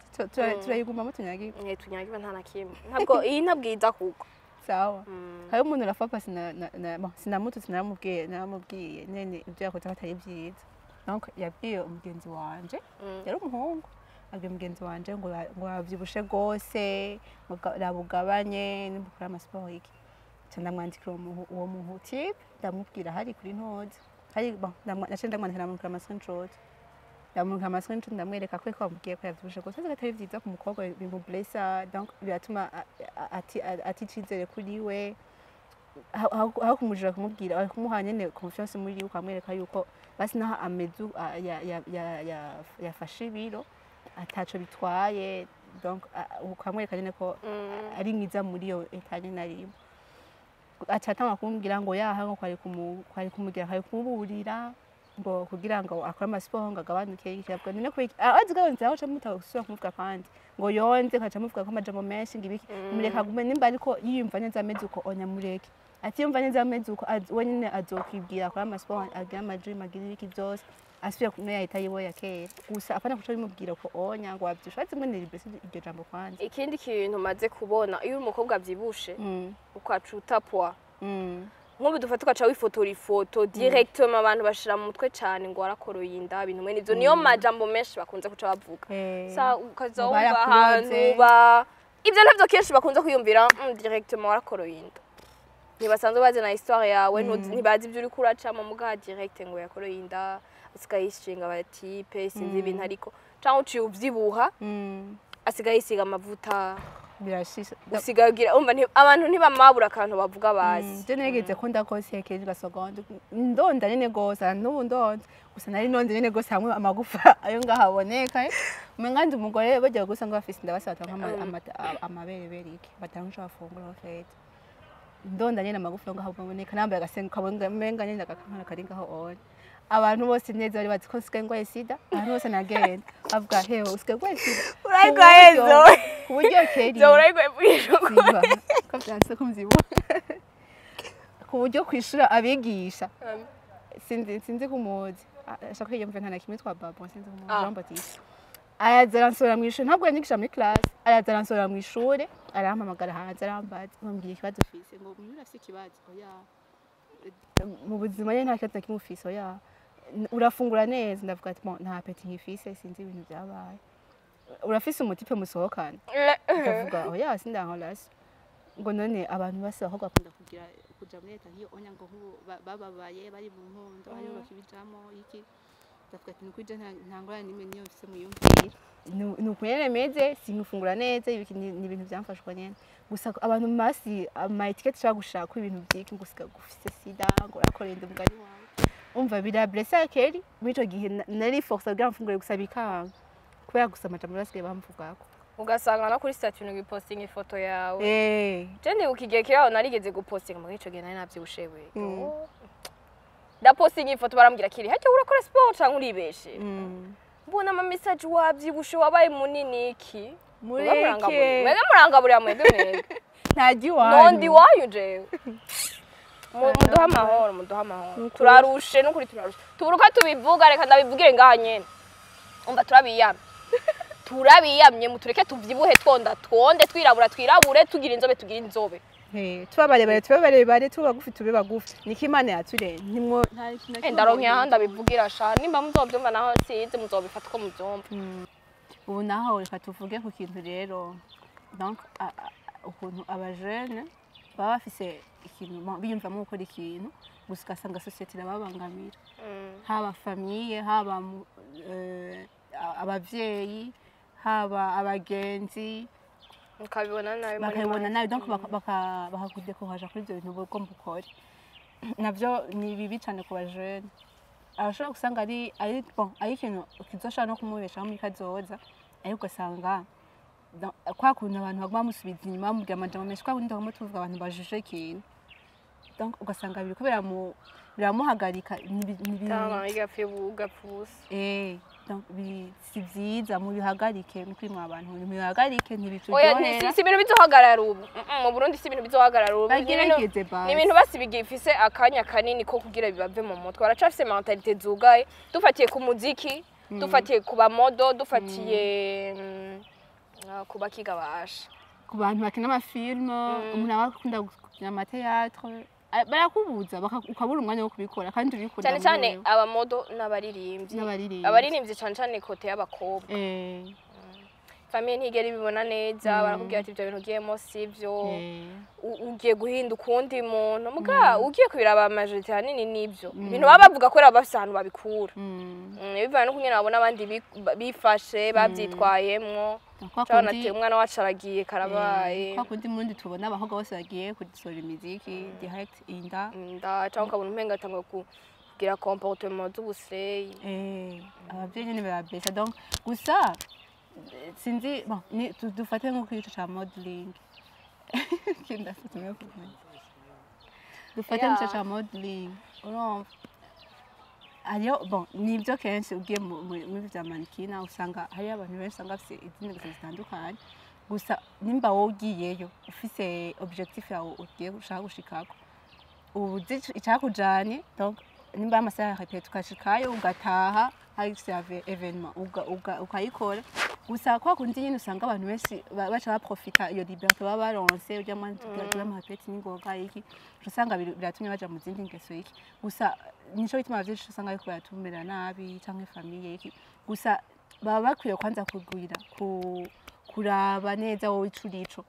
turayiguma mutunyagiwe tunyagiwe nta nakimwe ntabwo iyi ntabwiza kuko sawa hayo umuntu la fois passée sinamututse naramubwiye nene ibyo yakoze atari byiza donc yabwiye umugenzi wanje yari umuhungu abwiye umugenzi wanje ngo wavyibushe gose rabugabanye n'ubukora amasiporo iki ndamwandikira uwo muntu type ndamubwira hari kuri ntoze hari nace ndamwandikira mu screenshot ndamwereka ko yambwiye ko yavyibushe gose atari vyiza ku mukobwa bimublessa donc biratuma aticizere kuri we aho kumujira kumubwira kumuha nyene confiance muri we ukamwereka yuko basi naho amezu yafashe ibiro ataco bitwaye donc ukamwereka nyene ko ari mwiza muri iyo etanye narimo acatanga kumbwira ngo yaha ngo kwari kumugira kwari kumuburira ngo kugira ngo akore amasiporo ngo agabanuke ikirabwa none ko azi gahonze aho camuta gusubira kumuvuga kandi ngo yonze kaca muvuga ko amajambo menshi ngibiki mureka gume nimba ariko yiyumva neza ameze uko onya mureke ati yumva neza ameze uko wenyine azokwibwira akora amasiporo agira amajima agira ibiki byose asubira kuno yahita yiboya kera gusa apana kuco bimubwira ko onya ngo wabyisha ati mwene libese iryo jambo kwanza ikindi kintu maze kubona iyo umukobwa avyibushe ukacuta poa nk'ubu dufata ugaca wifotora ifoto directement abantu bashira mu mutwe cyane ngo warakoroye inda ibintu mwe nivyo niyo majambo menshi bakunze kuca bavuga sa ukaza wumva ahantu ba ivyo ntavyo kenshi bakunze kwiyumvira directement warakoroye inda ntibasanzwe bazi na histoire yawe ntibazi ivyo uri kuracamo muga direct ngo yakoroye inda asigaye yishinga abatipe sinzi ibintu ariko cyangwa uciye uvyibuha asigaye yisiga amavuta birashisa usigagira umva abantu ntibamabura akantu bavuga bazi je negeze ko ndakose keje gasogonde ndonda nyene gose n'ubu ndonda gusa nari nonze nyene gose hamwe amagufa ayo ngahaboneka umengandi umugore bajya gusa ngo bafise ndabasata amabere berike batangisha bafungura fete ndonda nyene amagufa ngahaboneka nambaye agasenga kabonga menga nyene agakana kari ngaho on abantu bose neza bari bazi ko sikengwa sida abantu bose nagenda avuga heho usikengwa sida urayigwa ezo kuburyo keri zo urayigwa bwisho ko byanse kumzibo kuburyo kwishura abigisha sinzi kumuzi ashaka yiyumva ntana kimwe twa babo sinzi kumuzi Jean Baptiste ayazaransora mu ishuri ntabwo yanyigisha muri class ayazaransora mu ishuri arampamagara hanze arambaza bambwiye ikibazo ufise ngo umuntu afite ikibazo oya mu buzima ye nta kibazo kimufise oya urafungura neza ndavuga ati nta apeti nkifise sinzi ibintu byabaye urafise umutipe musohokana ndavuga oya sindankolasi ngo none abantu base aho gakunda kugira kuja muri leta nkiyo onya ngo bababaye bari mu nkondo ariho bakibijamo iki ndavuga ati nukwije ntangora nimwe niyo mfise mu yumvira nukwene meze sinufungura neza ibiki ni ibintu byamfashwa nyene gusa abantu masi ama etiquette cyo gushaka ibintu byiki ngusika gufise sida ngo rakorenda umugani wawe umva bira blessa keri mwico gihe nari force kugira mfungure gusa bikanga kubera gusa amajambo basigaye bamvugako ugasanga no kuri statut no giposting ifoto yawe je ndi ukigiye kiraho narigeze guposting mu gico gihe nari navyibushewe da posting ifoto barambwira kiri hajya urakora sport cyangwa uribeshe mbona ama message wavyibushe wabaye munini iki mureke mwega murangabura mwebwe mwega ntaji wanyu nondi wayu je muduha amahoro turarushe no kuri turarushe tuburuka tubivuga reka ndabivugire ngaha nyene umva turabiyamye mutureke tuvyibuhe twonde twirabure tugira inzobe tubabarebare tubagufi tube bagufi niko Imana yatureye nimwo ndaronke ahandi abivugira sha nimba muzobyumva naho size muzobifata ko mubyumva ubu naho reka tuvuge ku kintu rero donc ukuntu abajene baba bafise ikintu biyumvamo gukora ikintu gusa ugasanga societe irababangamira haba famille haba abavyeyi haba abagenzi ukabibona nabi donc bakakudekoraja kuri ibyo bintu ugomba ukore navyo ni bibi cyane ku bajene arashobora gusanga ari ikintu kizoshobora no kumubeshaho muri kazoza ariko ugasanga kwa kuntu abantu baguma bamusubiza inyuma bamubwira amajambo menshi kwa kundi baguma tuvuga abantu bajuje ikintu donc ugasanga biriko biramuhagarika donc si vyiza mubihagarike mukrimwa abantu mubihagarike ntibitujyohera si ibintu bizohagarara ubu mu Burundi si ibintu bizohagarara ubu ni ibintu basibigifise akanya kanini ko kugira bibave mu mutwe baracafise mentalite zugaye dufatiye ku muziki dufatiye ku bamodo dufatiye ku bakiga basha ku bantu bakina amafilme umuntu akunda gukina amateatre barakubuza ukabura umwanya wo kubikora kandi ubikunda cyane abamodo n'abaririmbyi cyane kote y'abakobwa famille ntigera ibibona neza barakubwira ati ibyo bintu ugiyemo sivyo ugiye guhinduka undi muntu muga ugiye kubiraba majorité hanini nibyo ibintu baba bavuga ko bafise ahantu babikura bivana no kunyena babona abandi bifashe bavyitwayemwo cyane ati umwana wacu aragiye karabaye kwa kundi mundi tubona abahogwa bose bagiye kudisora imiziki direct inda cyangwa ukabona umenga atangwa kugira comportement z'ubusreyi abavyeyi nyene barabesa donc gusa sinzi bon dufate nko kwica cha modeling kinda tutumye kumenya dufate nko cha modeling urumva ariyo bon nibyo kenshi ugiye muri bya manikina usanga hari abantu benshi usanga bafite izindi gusa zitandukanye gusa nimba wowe ugiyeyo ufise objectif yawe ugiye gushaka gushikako uzi icyakujanye donc nimba amasaha ya répète ukashikayo ugataha hari evenement ukayikora gusa kwa kundi nyine usanga abantu benshi baca baprofita iyo liberté baba baronse ujya mu répète n'ingoga iki usanga biratumye baja mu zindi ngeso iki gusa nico bituma byinshi usanga ariko baratumira nabi canke famille iki gusa baba bakwiye kwanza kugwira kuraba neza wowe icurico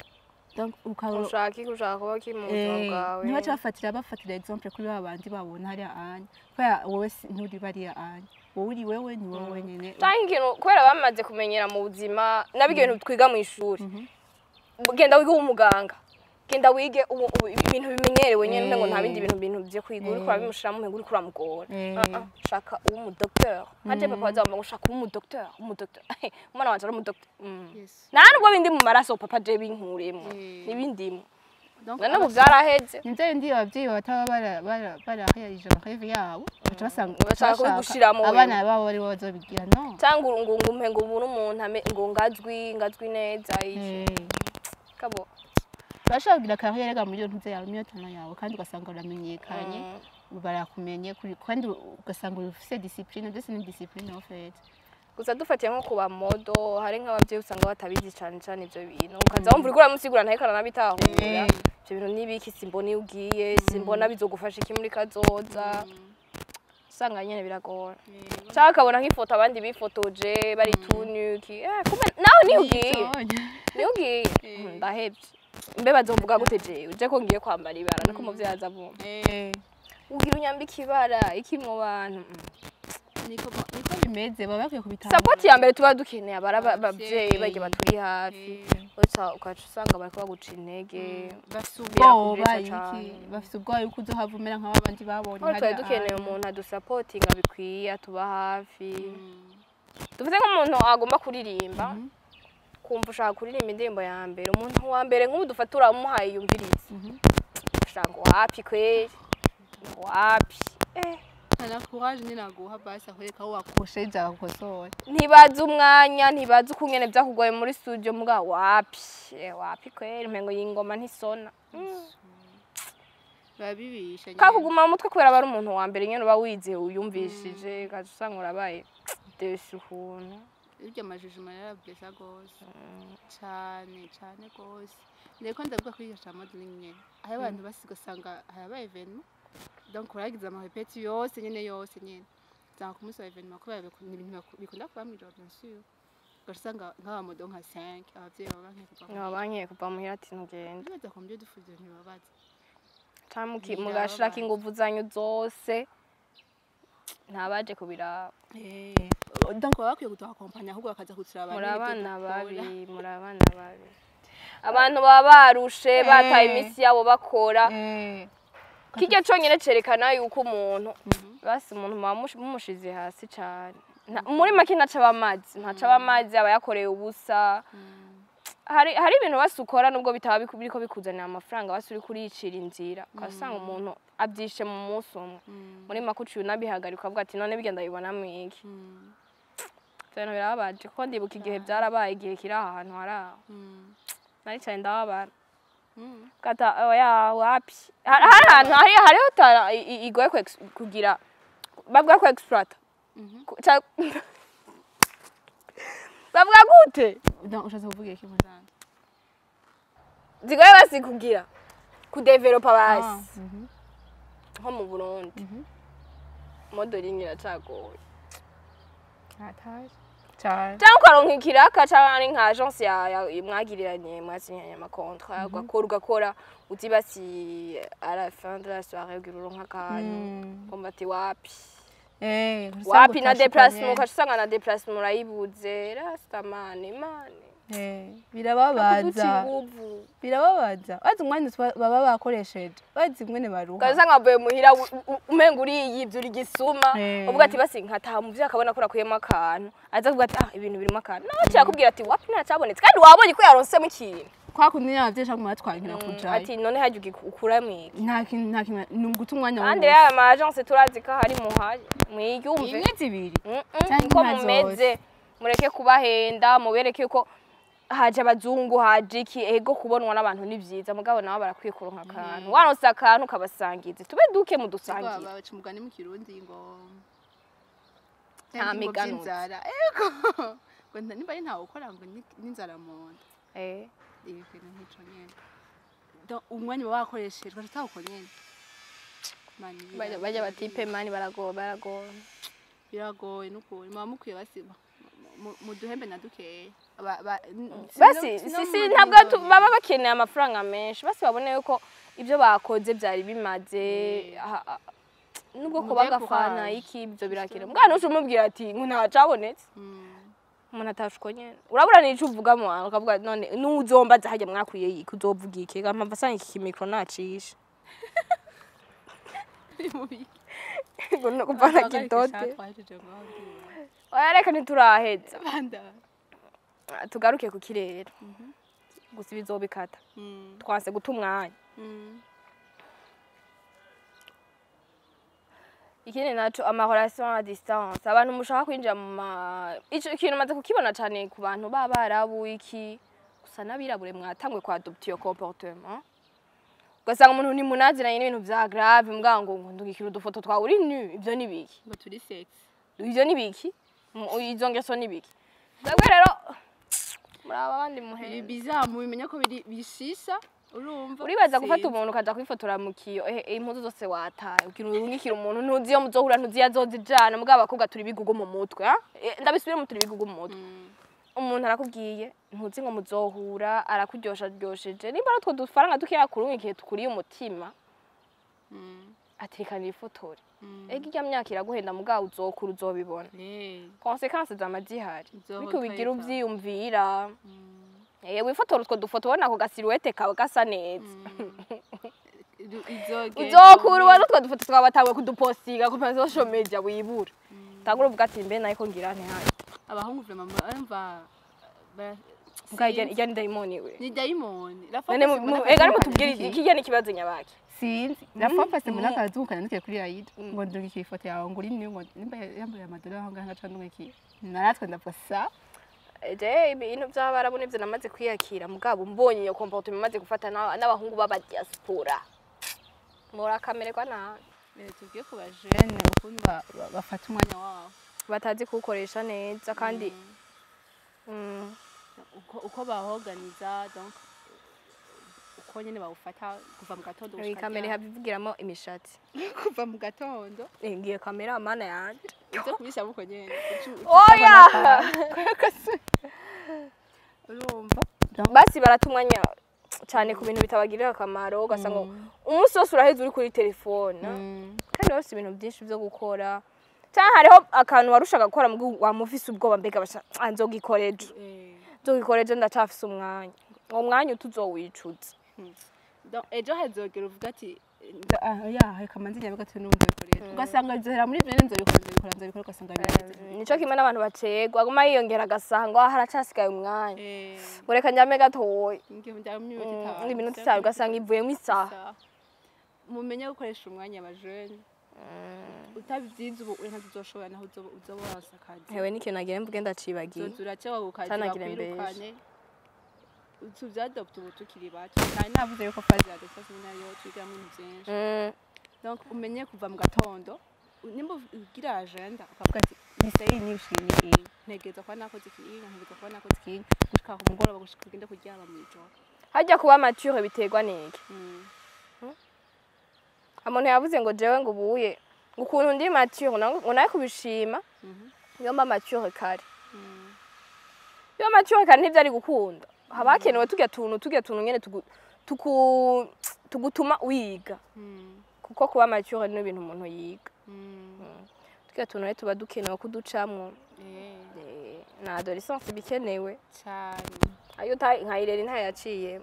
donc ushaka kuba kimuzo bwawe niba bafatira exemple kuri babandi babona hari anya kwa wowe nturi bari anya wowe uri wewe ni wowe nyene tangira kubera bamaze kumenyera mu buzima nabigenda twiga mu ishuri genda wige umuganga genda wige ibintu bimenyerewe nyene ngo nta bindi bintu byo kwiga uri kura bimushira mu uri kura mugora shaka umu docteur haje papa azamba ngo shaka umu docteur umwana wanje ari umu docteur ntabwo bindi mu maraso papa je binkuremo nibindimo none ubu byaraheze nivyo ndi abavyeyi bataba barahayije amahevi yabo baca basanga bashaka gushiramo abana babo bari bazobigira no cyangwa ngo umpengo umuntu ngo ngazwi neza iki kabo bashobora carrière ga muri ntuze yawe niyo tana yawe kandi ugasanga uramenyekanye barakumenye kandi ugasanga ufise discipline ndetse ni discipline of it gusa dufatiye nko kuba modo hari nk'abavyeyi usanga batabizi cyane ivyo bintu ukaza wumva uri kuramusigura ntakara nabitahura ivyo bintu nibiki simboni ugiye simbona bizogufasha iki muri kazoza usanga nyene biragora cyangwa kabona nk'ifoto abandi bifotoje bari twanyu kumbe nawe ni ugiye ndahebye mbe bazovuga gute je uje ko ngiye kwambara ibara niko muvyazi azavumba ugira unyambika ibara iki mu bantu niko bimeze baba bakwiye kubitanga support ya mbere tuba dukeneye abavyeyi bage baturi hafi ukaca usanga bariko baguca intege bafite ubwoba yuko uzohavumera nk'abandi babonye hari tuba dukeneye umuntu adusapotinga bikwiye atuba hafi dufite nk'umuntu agomba kuririmba kumva ushaka kuririmba indirimbo ya mbere umuntu wa mbere nk'ubu dufatura umuhaye yumviriza ushaka wapi kweli wapi na courage ni naguha basi ahoreka wakosheje akosora ntibaza umwanya ntibaza ukungene byakugoye muri studio muga wapi kweli mpengo yingoma ntisona babibisha kakuguma mu mutwe kwera bari umuntu wa mbere nyene uba wize uyumvishije gaje usanga urabaye deshuhuna ibyo amajijima yarabwesha gose cyane gose ndeko ndavuga kuri cha modeling nyene aho abantu basigasanga habaye evenement donc uragize amahepeti yose nyene zanga kumusa evenement kubera ibintu bikunda kuba mu job bien sûr gasanga nk'aba modo nka 5 abavyeyi babanke kuva muhira ati ngende bibaza ko mbyo dufuze ntibabaza tamuki mugashiraka inguvu zanyu zose ntabaje kubira donc bakwiye gutuakompanya ahubwo bakaza kuturaba muri abana babi abantu baba barushe bataye imisi yabo bakora kijya cyonyine cerekana yuko umuntu basi umuntu mumushize hasi cyane muri make ntaca amazi aba yakoreye ubusa hari ibintu basukora nubwo bitaba biriko bikuzanira amafaranga basi uri kuricira inzira ukasanga umuntu abyishe mu munsi umwe muri makuci unabihagarika avuga ati none bigenda bibona mwiki cyane birabaje ko ndibuka igihe byarabaye igihe kiri ahantu hari aho nari cyane ndababara kata oya wapi ahantu hariho tara igoye kugira babwa ko exploit babwa gute ushatse kuvuga iki muzana zigoye basi kugira kudevelopa basi nko mu Burundi modeling iracagoye cyangwa ukaronka ikiraka cyangwa nka agence ya mwagiriranye mwasinyanye amakontra ugakora uti basi à la fin de la soirée ugiruronka kantu kombati wapi wapi na déplacement ukasanga na déplacement urayibuze rastamani mani birababaza bazi umwanya baba bakoresheje bazi mwene baruha ukasanga bavuye muhira umenga uriyivye uri gisuma uvuga ati basi nkataha mu vyo akabona ko rakuyemo akantu aza kuvuga ati ibintu birimo akantu nawe cyakubwira ati wapi ntacabonetse kandi wabonye ko yaronsemo ikintu kwa kundi yavyesha mu matwankira kujaye ati none haje ukura mwiki nta kintu nunguta umwanya kandi ya ma agence turazi ko hari muhaye mwiyumve imwe zibiri ko mumeze mureke kubahenda mubereke ko haje abazungu haje iki ego kubonwa n'abantu ni vyiza mugabo nabo barakwiye kuronka akantu waronse akantu kabasangize tube duke mu dusangize baca umugani mu kirundi ngo nta miganuzara ego ngo nimba ntawe ukora ngo n'inzara mu nda ibintu nk'ico nyene umwanya baba bakoreshejwe atawuko nyene bajya batipe mani baragoye n'ukuri muba mukwiye basiba mu duhembe na dukeya basi ntabwo baba bakeneye amafaranga menshi basi babone yuko ibyo bakoze byari bimaze nubwo ko bagafana iki ibyo birakira mwana uje umubwira ati ngo ntacabonetse umuntu atashuko nyene urabura nico uvuga mu wantu ukavuga none nuzomba zahajya mwakwiye yiki uzovuga iki gampamva sanga iki mikro nacisha ngo no kuvana kitote oya reka ntituraheza tugaruke ku kirere gusa bizobikata twanse guta umwanya ikindi naco ama relation à distance abantu mushaka kwinjira mu ikintu maze kukibona cyane ku bantu babarabu iki gusa nabirabure mwatangwe kwa adopter comportement ugasanga umuntu ni munaziranye n'ibintu vya grave mgango ngo ndugikira udufoto twa uri nu ivyo ni biki ngo turi sex ivyo ni biki izo ngeso ni biki dabwe rero muraba abandi muhe bizamu bimenya ko bisisa urumva uribaza gufata umuntu kaza kwifotora mu kiyo impuzu zose wataye ukirungikira umuntu ntuzi yo muzohura ntuzi yazozijana mugabo bakobwa turi bigugu mu mutwe ndabisubire mu turi bigugu mu mutwe umuntu arakubwiye ntuzi ngo muzohura arakuryosheje nimba utwo dufaranga dukeya kurungikiye tukuriye umutima atekana ifotore ega irya myaka iraguhenda mugabo uzokura uzobibona consequences z'amazihari biko bigira uvyiyumvira wifotora utwo dufoto ubona ako gasiruete kawe gasa neza uzokura ubona utwo dufoto twabatangwe kudupostinga ku social media wibura tangura uvuga ati mbe nayo ko ngira ntihari abahungu vraiment arumva ijya ni daimoni we ni daimoni ega nimutubwire ikijya n'ikibazo nyabaki sinzi rafafase mu nakazukana nike kuri Aida ngo ndungike ifoto yawe ngo uri ni ngo nimba yambaye amadolari aho ngaho ngaca ndungike naratwe ndapasa ibintu by'abarabu nivyo namaze kwiyakira mugabo mbonye iyo comportement maze gufata n'abahungu baba diaspora murakamererwa nabi tugiye ku bajene ukuntu bafata umwanya wabo batazi kuwukoresha neza kandi uko bahoganiza donc uko nyene bawufata kuva mu gatondo gushika kamera havugiramo imishatsi kuva mu gatondo ngiye kamera mana yanje uze kubisha muko nyene oya urumva basi baratumwanya cyane ku bintu bitabagirira akamaro ugasanga umunsi wose uraheze uri kuri telefone kandi bose ibintu byinshi byo gukora cyane hariho akantu warushaka gukora mu wamufise ubwoba mbega basha nzogikoreje ndacafise umwanya uwo mwanya utuzowicuza ejo hazogera uvuga ati reka manzi nyabigatse n'ubundi bikorera ugasanga zohera muri bene nzobikora ugasanga nico kimwe n'abantu bacegwa aguma yiyongera agasanga haracasigaye umwanya ureka njame gatoye iminota itanu ugasanga ivuyemo isaha mumenye gukoresha umwanya abajene utabyize ubu ntabwo uzoshobora naho uzoba wasakaje hewe n'ikintu nagira mvuge ndacibagiye zuracewa gukagira kwirukane tuvyadopte ubu tukiri bacu kandi navuze yuko fazi ya adoption nayo twigamwe mu byinshi donc umenye kuva mu gatondo nimba ugira agenda ukavuga ati niseye nishimiye ntegeza kwa nakoze ikintu ntegeza kwa nakoze ikintu gushika ku mugoroba gushika kugenda kuryama mu ijoro hajya kuba mature biterwa niki amuntu yavuze ngo jewe ngo ubuye ukuntu ndi mature ngo naye kubishima iyo mba mature kare iyo mature kare ntivyari gukunda habakenewe tujya tuntu nyene tugutuma wiga kuko kuba mature ni ibintu umuntu yiga twa tuntu rero tuba dukenewe kuducamwo na adolescence bikenewe cyane ayo nkayirera ntayaciye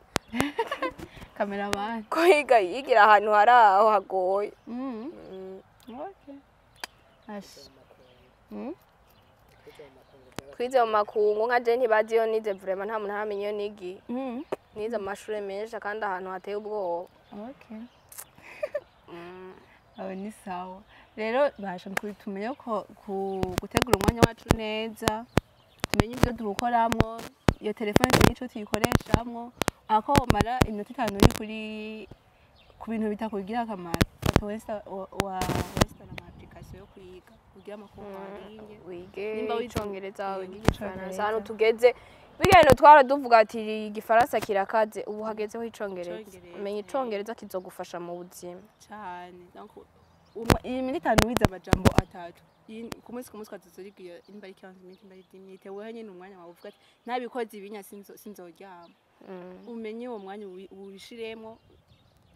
cameraman ko yigira ahantu hari aho hagoye okay ash kwize mu makungu nka je ntibazi yo nize vraiment nta muntu aramenye yo nigi nize mu mashuri menshi kandi ahantu hateye ubwoba okay aho ni sawa rero basha tumenye ko gutegura umwanya wacu neza tumenye ibyo dukoramwo iyo telefone tumenye ico tuyikoreshamwo ako mara iminota 5 uri kuri ku bintu bitakugira akamaro westa na application yo kwiga kugira amakuru wige nimba wicongereza wige igifaransa hano tugeze bigeno twara duvuga ati igifaransa kirakaze ubu hagezeho icongereza umenye icongereza kizogufasha mu buzima cyane donc iyi minota 5 wiza amajambo atatu ku munsi twazurigiye nimba ari 15 minutes nimba ari 10 minutes wewe nyine umwanya wawe uvuga ati ntabikoze ibinya sinzoryama umenye uwo mwanya uwishiremo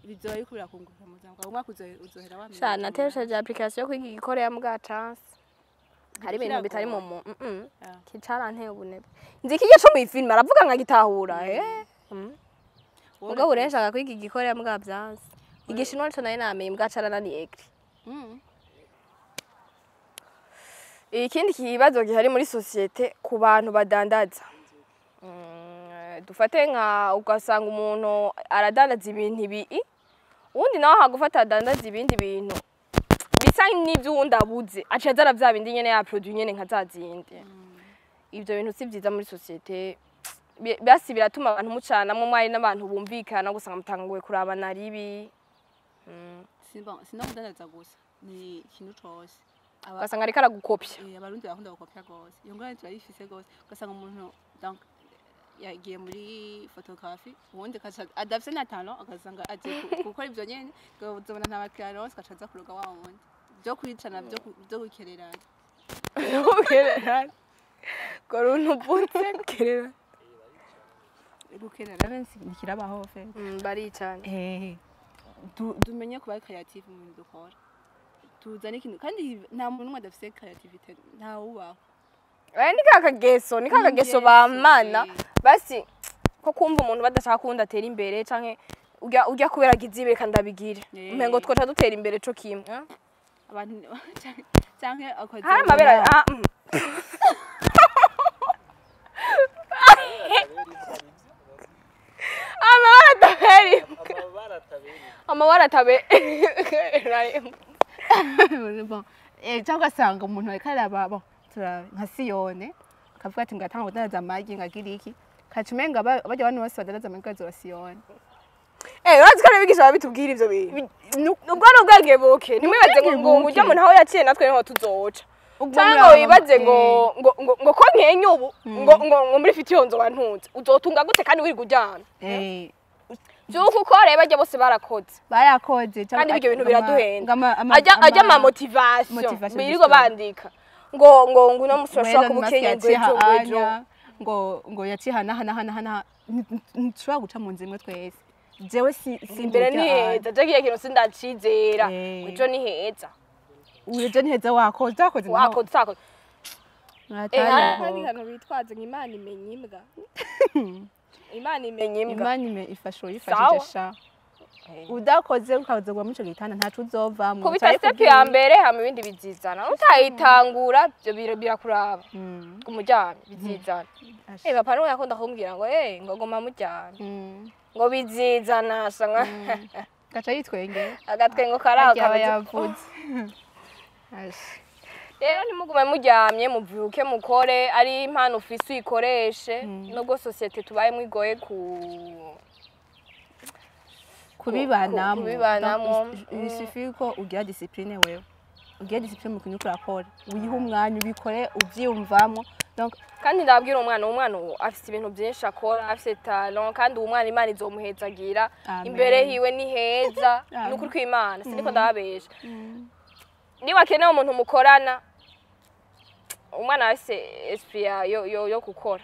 bizoba bikubira kunguka mu buzima bwawe umwaka uzohera wamenye sha natesheje application yo kwiga igikoreya mbwa chance hari ibintu bitari mu kicaranteye ubunebwe nzi kigiye cyo mu film aravuga nka gitahura ubwo burenshaka kwiga igikoreya mbwa byanze igishinwa cyo nayo namenye mbwa carana ni ekri ikindi kibazo gihari muri societe ku bantu badandaza dufate nka ugasanga umuntu aradandaza ibintu ibi undi nawe hagufata adandaza ibindi bintu bisa n'ibyo undi abuze acazara bya bindi nyene ya produit nyene nka zazindi ivyo bintu si byiza muri societe basi biratuma abantu mucana mu mwari n'abantu bumvikana gusanga mutanguye kurabana ribi sino kudandaza gusa ni ikintu cose ugasanga ariko aragukopya abarundi bakunda gukopya gose iyo ngorane turayifise gose ugasanga umuntu donc yagiye muri photography ubundi adafise na talent agasanga agiye gukora ivyo nyene uzobona nta bakiriya rose gacaza kuroga wa wundi byo kwicana byo gukererana koruntu bunse gukererana ntikirabaho fe baricana dumenye kuba creative mu bintu dukora tuzane ikintu kandi nta muntu umwe adafise creativity nta ubaho ni kakageso bamana basi ko kumva umuntu badashaka kundi atera imbere canke ujya kubera gizibe kandi abigire umengo twoca dutera imbere co kimwe abantu canke akoze hari amabera amabara tabe bon cyangwa sanga umuntu ariko bon nka Siyone akavuga ati ngatanga kudandaza amagi ngagira iki kacumenga bajya abantu bose badandaza amagi kazo Siyone urazi ko abigisha babitubwira ivyo bintu ubwo no bwage boke ntimwibaze ngo ujya mu ntaho yaciye natwe niho tuzoca cyangwa wibaze ngo ko nkenye ubu ngo muri fitiyo nzo bantunze uzotunga gute kandi wiri kujyana Juko ukore bajya bose barakoze kandi ibyo bintu biraduhenda ajya ama motivation birigo bandika ngo no musosha kubukenya ngo yacihana ntushobora guca mu nzimwe twese jewe simbere ni heza jagiye kintu sindacizera ejo ni heza ureje ni heza wakoze hari hano bitwaze nk'Imana imenye imbwa Imana ifasho yifashije sha udakoze ukazogwa muco gitana ntacu uzovamo kubita step ya mbere hama ibindi bizizana utayitangura byo birakuraba kumujyana bizizana papa no yakunda kumbwira ngo ngo goma mujyana ngo bizizana sanga gaca yitwenge agatwengo karaka yavuze rero nimugume mujyamye muvyuke mukore ari impano ufise uyikoreshe nubwo societe tubaye mwigoye kubibanamo bisifiko ugira discipline wewe ugira discipline mu kintu urakora uyiha umwanya ubikore ubyiyumvamo donc kandi ndabwira umwana afite ibintu byinshi akora afite talent kandi umwana Imana izomuhezagira imbere hiwe ni heza n'ukuri kw'Imana siniko ndababesha ni wakeneye umuntu mukorana umwana wese esprit yo gukora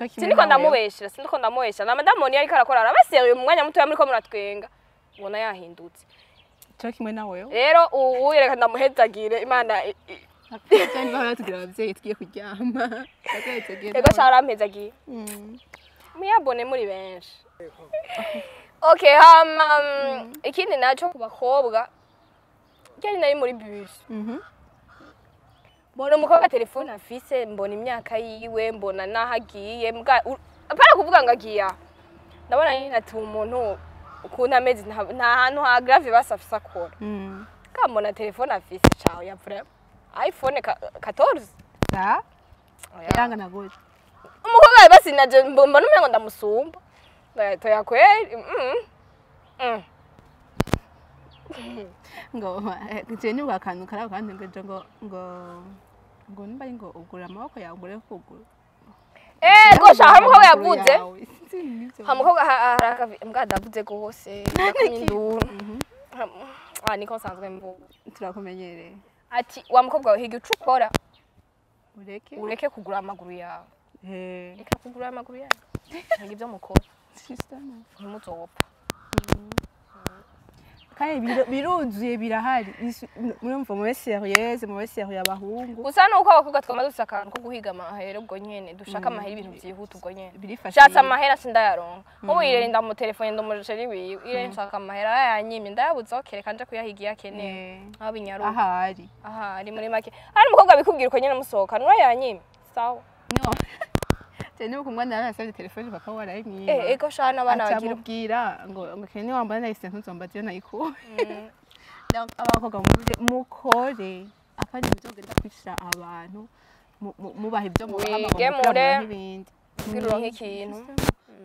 siniko ndamubeshera na madame Moni ariko arakora arabaseye mu mwanya muto muri ko muratwenga ubona yahindutse cyo kimwe nawe rero ubu reka ndamuhezagire imana cyane baratugira abavyeyi tugiye kuryama ego sharampezagiye muyabone muri benshi okay ikindi naco ku bakobwa cyane nari muri bus mbona umukobwa telefone afise mbona imyaka yiwe mbona nahagiye apara kuvuga ngo agiye ndabona nyine ati umuntu ukuntu ameze nta hantu ha grave basafisa akora kambona telefone afise caho yapfura iPhone 14 yanga na gute umukobwa basi naje mbona umengo ndamusumba toya kweli ngo je ni bwakantu karaho kandi ngo nimba ngo ugura amaboko yawe ugure kugura gosha hamukobwa yavuze hamukobwa mbwa davuze gose ndakinduru niko sanzwe mvuga turakumenyereye ati wa mukobwa higa ucukora ureke kugura amaguru yawe reka kugura amaguru yawe ngibyo mukora ntimuzopfa kandi biruzuye birahari murumva mu sérieuse mu sérieux abahungu gusa nuko abakobwa twama dufise akantu ko guhiga amahera ubwo nyene dushaka amahera ibintu vyihuta ubwo nyene shatse amahera sindayaronka nk'ubu irenda mu telefone ndumusheri wiwe ire nshaka amahera yanyimye ndayabuze okereka nje kuyahiga yakeneye abinyaruka ahari muri make hari umukobwa bikubwira uko nyene musohoka nura yanyimye sawa no tene ukumwana yarasabye telefone papa warayimye ego shana abana bagira ubwira ngo kene wambana nahise ntuzomba je nayikuwe donc abakobwa mukore akandi bizogenda kwishira abantu mubaha ibyo mubaha n'ibindi kwirura nk'ikintu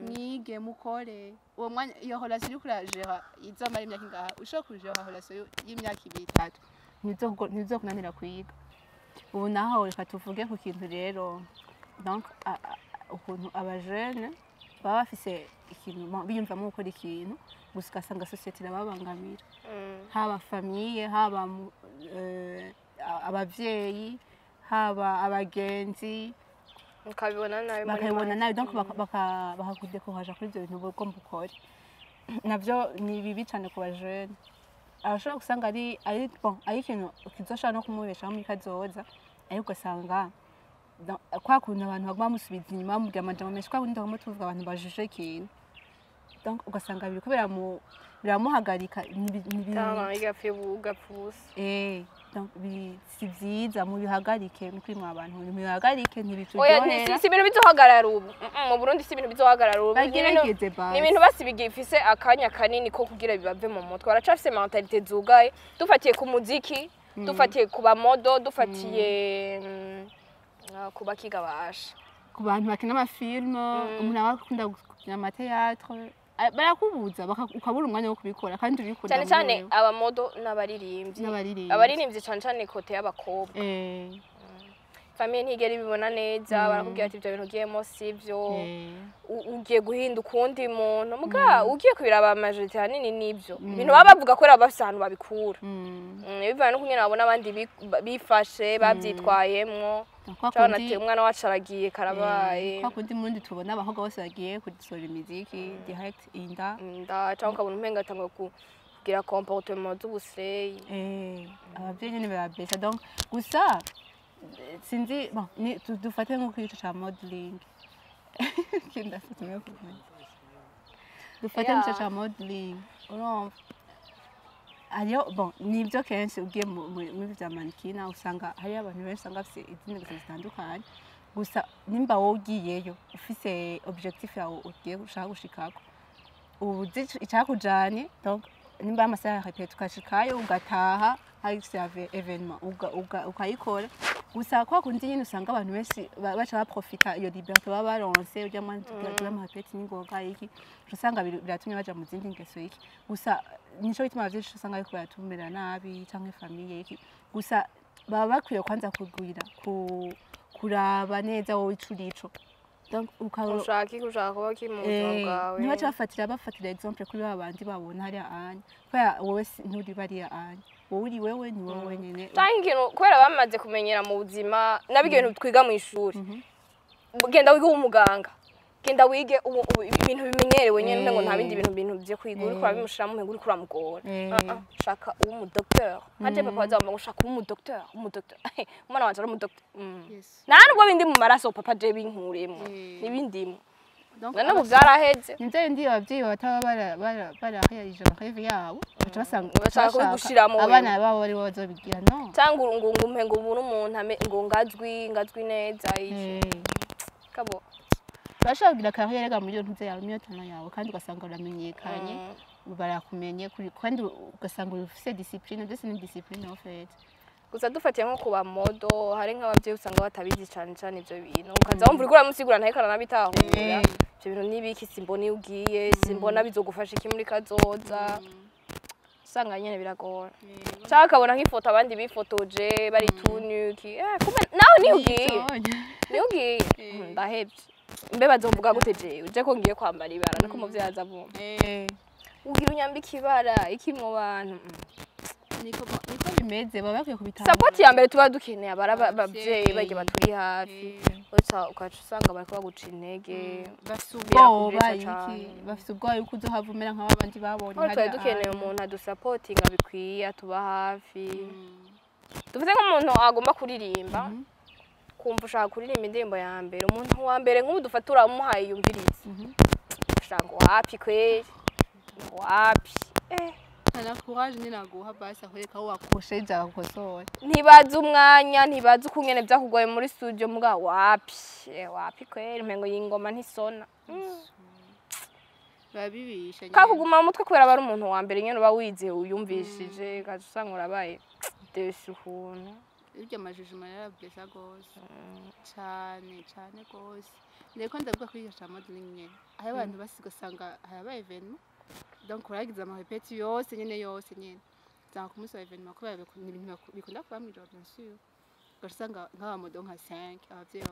mwige mukore uwo mwanya iyo relation iri kurajera izamara imyaka ingaha ushobora kujera relation y'imyaka 2 ntizokunanira kwiga ubu naho reka tuvuge ku kintu rero donc ukuntu abajene baba bafise ikintu biyumvamo gukora ikintu gusa ugasanga societe irababangamira haba famille haba abavyeyi haba abagenzi bakabibona nabi donc bakakudekuraja kuri ivyo bintu ugomba ukore navyo ni bibi cane ku bajene arashobora gusanga ari ikintu kizoshobora no kumubeshaho muri kazoza ariko ugasanga kwa kuntu abantu baguma musubiza inyuma bamubwira amajambo menshi kwa kundi baguma tuvuga abantu bajuje ikintu donc ugasanga biriko biramuhagarika donc si vyiza mubihagarike mukwimwa abantu mubihagarike ntibitujyohera si ibintu bizohagarara ubu mu Burundi si ibintu bizohagarara ubu ni ibintu basi bigifise akanya kanini ko kugira bibave mu mutwe baracafise mentalite zugaye dufatiye ku muziki dufatiye ku bamodo dufatiye kuba kiga basha ku bantu bakina amafilme umuntu akunda gukina amateatre barakubuza ukabura umwanya wo kubikora kandi ubikora cyane cyane abamodo n'abaririmbyi cyane cyane kote y'abakobwa famille ntigera ibibona neza barakubwira ati ibyo bintu ugiyemo sivyo ugiye guhinduka undi muntu muga ugiye kubiraba majorité hanini nibyo ibintu baba bavuga ko ari bafise ahantu babikura bivana no kunyena babona abandi bifashe bavyitwayemwo cyane ati umwana wacu aragiye karabaye kwa kundi mundi tubona abahogwa bose bagiye kudusora imiziki direct inda cyangwa ukabona umenga atangwa kugira comportement z'ubusreyi abavyeyi nyene barabesha donc gusa sinzi dufate nko kwica cha modeling kinda situmye kumenya dufate nko cha modeling urumva ariyo nibyo kenshi ugiye muri vya manikina usanga hari abantu benshi usanga bafise izindi gusa zitandukanye gusa nimba wowe ugiyeyo ufise objectif yawe ugiye gushaka gushikako uzi icyakujanye donc nimba amasaha ya repete ukashikayo ugataha hari evenement ukayikora gusa kwa kundi nyine usanga abantu benshi baca baprofita iyo liberté baba baronse ujya mu amapeti n'ingoga iki usanga biratumye baja mu zindi ngeso iki gusa nico bituma abavyeyi usanga ariko baratumira nabi canke famille iki gusa baba bakwiye kwanza kugwira kuraba neza wowe icurico donc ushaka kuba kimuzo bwawe nibaca bafatira exemple kuri babandi babona hari anya kwa wowe nturi bari anya wowe wewe ni wowe nyene tankintu kwera bamaze kumenyera mu buzima nabigenda twiga mu ishuri genda wiga umuganga genda wige ibintu bimenyerewe nyene ngo nta bindi bintu byo kwiga uri kura bimushiramo mpego uri kuramugora shaka uwo mu docteur haje papa azamba ngo shaka uwo mu docteur umwana wanje ari mu docteur nta nubwo bindi mu maraso papa je binkuremo nibindimo none ubu byaraheze nivyo ndi abavyeyi bataba barahayarije amaheve yabo baca basanga bashaka kubigushiramo abana babo bari bazobigira no cyangwa ngo umpengo umuntu ngo ngazwi neza kabo bashaka kugira carrière ga muri ntuze yawe niyo tana yawe kandi ugasanga uramenyekanye barakumenye kandi ugasanga ufise discipline ndetse ni discipline of fait gusa dufatiye nko kuba modo hari nk'abavyeyi usanga batabizi cyane ivyo bintu ukaza wumva uri kuramusigura ntakana nabitahura ivyo bintu nibiki simbona ugiye simbona bizogufasha iki muri kazoza usanga nyene biragora cyangwa kabona nk'ifoto abandi bifotoje bari twanyu kumbe nawe ni ugiye ndahebye mbe bazovuga gute je uje ko ngiye kwambara ibara niko muvyazi azavuma ugira unyambika ibara iki mu bantu niko bimeze baba bakwiye kubitanga support ya mbere tuba dukeneye abavyeyi bajye baturi hafi ukaca usanga bariko baguca intege bafise ubwoba yuko uzohavumera nk'abandi babonye hari tuba dukeneye umuntu adusapotinga bikwiye atuba hafi dufite nk'umuntu agomba kuririmba kumva ushaka kuririmba indirimbo ya mbere umuntu wa mbere nk'ubu dufatura umuhaye yumviriza ushaka wapi kweli wapi na courage ni naguha basi ahoreka wakosheje akosora ntibaza umwanya ntibaza ukungene byakugoye muri studio muga wapi kweli mpengo yingoma ntisona babibisha kakuguma mu mutwe kwera bari umuntu wa mbere nyene uba wize uyumvishije gaje usanga urabaye deshuhuna ibyo amajijima yarabwesha gose cyane gose ndeko ndavuga kuri ya modeling nyene aho abantu basigasanga habaye evenement donc uragize amahepeti yose nyene zanga kumusaba evenement kubera ibintu bikunda kuba mu job bien sûr gasanga nk'aba modo nka 5 abavyeyi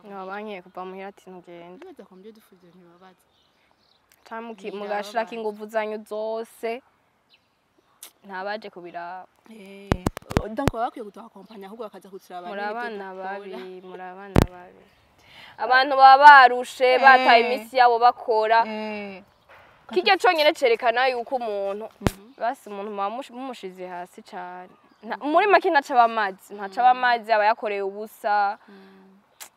babanke kuva muhira ati ngende bibaza ko mbyo dufuze ntibabaza tamuki mugashiraka inguvu zanyu zose ntabaje kubira donc bakwiye gutuakompanya ahubwo bakaza kuturaba muri abana babi abantu baba barushe bataye imisi yabo bakora kijya cyonyine cerekana yuko umuntu basi umuntu mumushize hasi cyane muri make ntaca amazi aba yakoreye ubusa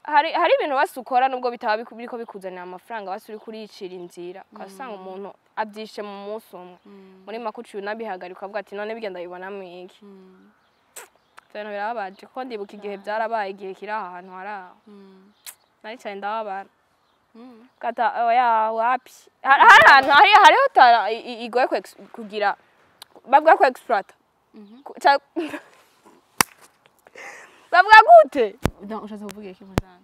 hari ibintu basukora nubwo bitaba biriko bikuzanira amafaranga basi uri kuricira inzira ukasanga umuntu abyishe mu munsi umwe muri make uciye unabihagarika ukavuga ati none bigenda bibona mwiki cyane birababaje ko ndibuka igihe byarabaye igihe kiri ahantu hari aho nari cyane ndababara kata oya wapi ahantu hariho tara igoye kugira babwa ko exploit babwa gute ushaza kuvuga iki muzana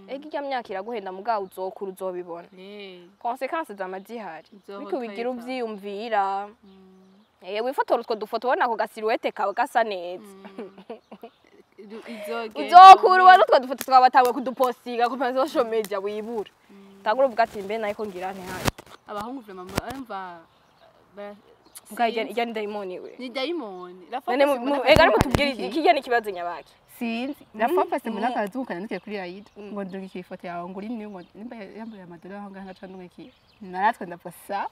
ega myaka iraguhenda mugabo uzokura uzobibona consequences z'amazihari biko bigira uvyiyumvira wifotora utwo dufoto ubona ko gasiruete kawe gasa neza uzokura ubona utwo dufoto twabatawe kudupostinga ku social media wibura tagura uvuga ati mbe nayo ko ngira ntihari abahungu vraiment bamva Mugajya ni daimoni we. Ni daimoni. Ega mutubwira ikijya n'ikibazo nyabaki. Sinzi. Rafafase mu nakazuka nandike kuri Aida. Ngo ndungi ifoto yawe ngo uri ni ngo nimba yambaye amadora aho nganga candunga iki. Naratwe ndapasa.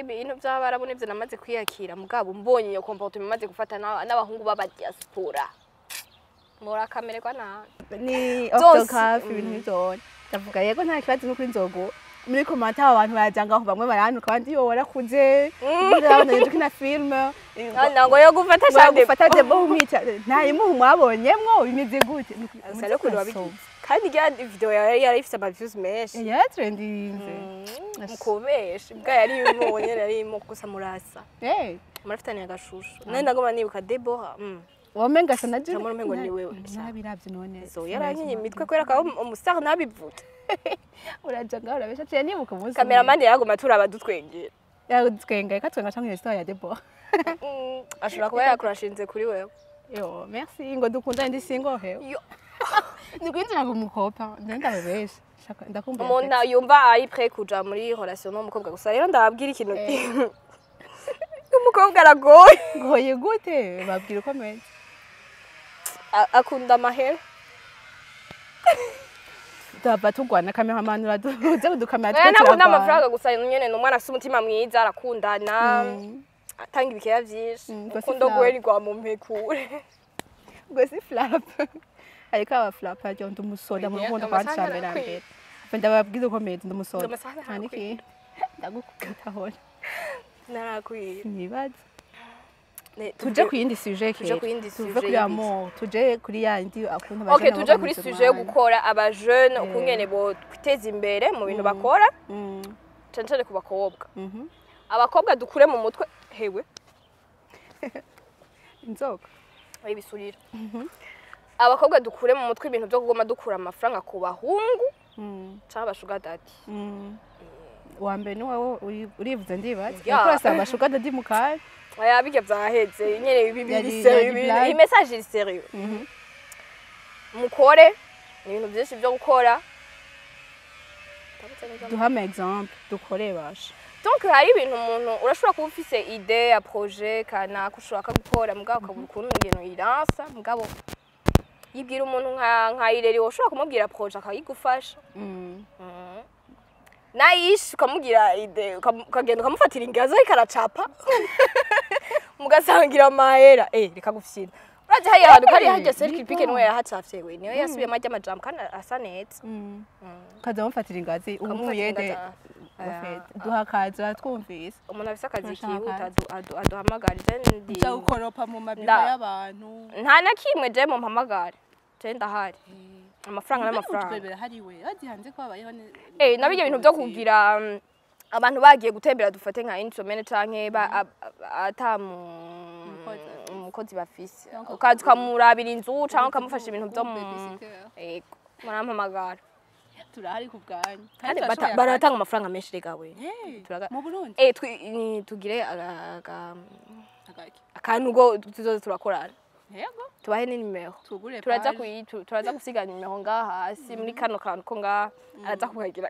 Ibintu by'abarabone byo namaze kwiyakira mugabo mbonye iyo comportement imaze gufata n'abahungu baba diaspora. Mura kamererwa na. Ni autograph ibintu bizone. Ndavuga yego nta kibazo no kuri nzogo. Muri komanta abantu bajanga aho bamwe baranuka abandi yo warakuze ndabona yuko na film ngo yo gufata shade gufata de bo umita nta imuhu mwabonyemwo bimeze gute sale kuri wabiki kandi ya video yari ifite ama views menshi ya trendinze mukobesha bwa yari yibonye yari mu gusa murasa murafitanye agashusho nari ndagoma nibuka Deboha womenga sanaje muri mengo ni wewe nabiravye none so yaranyiye imitwe kwera ka umustar nabivuta urajanga urabesha cyane nibuka umunsi cameraman yaragoma turaba dutwengera yagutwenga ikatwenga cyangwa histoire ya Deboha ashobora kuba yakurashinze kuri wewe yo merci ngo dukunda ndi single he yo ndikwinjira ngo mukopa ndabesha ndakumva umuntu yumva ari prêt kuja muri relation n'umukobwa gusa rero ndababwira ikintu umukobwa aragoye goye gute babwira uko meze akunda amahera Dava tugwana cameraman uraduze udukamera oya ntabwo amafaranga gusa nyene n'umwana afite umutima mwiza arakundana atanga ibikeya vyinshi ukundo guherirwa mu mpekure ngo si flap ariko aba flap ajya ndumusoda mu rukundo kwa cyambere mbere ndababwiza ukomeye ndumusoda haniki ndagukubita hora narakwiye nibaza tuje ku yindi sujet ke tuve kuri amour tuje kuri yandi akuntu bajana okay tuje kuri sujet yo gukora aba jeune ukungene bo kwiteza imbere mu bintu bakora cyane ku bakobwa abakobwa dukure mu mutwe hewe inzoka bisurira abakobwa dukure mu mutwe ibintu byo kugoma dukura amafaranga ku bahungu cyangwa bashuga dadi wa mbere ni wowe urivuze ndibaza ukora saba bashuga dadi mukara aya bijya byaheze nyene bibiri sérieux iyi message iri sérieux mukore ni ibintu byinshi byo gukora duhame exemple dukore basha donc hari ibintu umuntu urashobora kuba ufise idée ya projet kana kushaka gukora mugabo ukabura ukuntu ibintu iransa mugabo yibwira umuntu nka ireri woshobora kumubwira projet akayigufasha nayish ukamubwira idée ukagenda ukamufatira ingazo ikaracapa mugasangira mahera reka gufyina uraje hari abantu kari hajya selfie pique niwe yahatafye we niwe yasubiye majya amajambo kandi asa neza kaza mufatira ingazi umuyede duhakaza twumvise umuntu afise akazi kihuta aduhamagara ndi ukoropa mu mabiro y'abantu nta na kimwe je mu mpamagara je ndahari amafaranga n'amafaranga twebera hari we agihanze ko abayeho nabije ibintu byo kugira abantu bagiye gutembera dufate nka instrument canke atamu umukozi bafise ukazi kamurabira inzu canke ukamufasha ibintu byo yego murampamagara turahari ku bwanyu kandi baratanga amafaranga menshi rega we mu Burundi tugire akantu go tuzoze turakorana yego tubahe ni nimero turaza gusiga nimero ngaha hasi muri kano kantu ko ngaha araza kukagira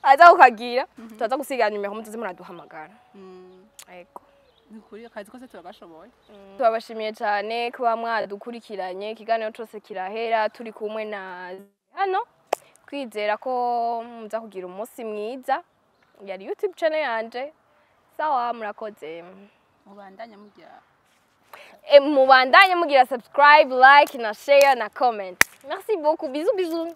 aza kukagira turaza gusiga nimero mutuze muraduhamagara yego nukuri akazi kose turagashoboye tubabashimiye cyane kuba mwadukurikiranye ikiganiro cyose kirahera turi kumwe na hano twizera ko muza kugira umunsi mwiza yari YouTube channel yanje sawa murakoze mubandanye mugira subscribe like na share na comment merci beaucoup bisous bisous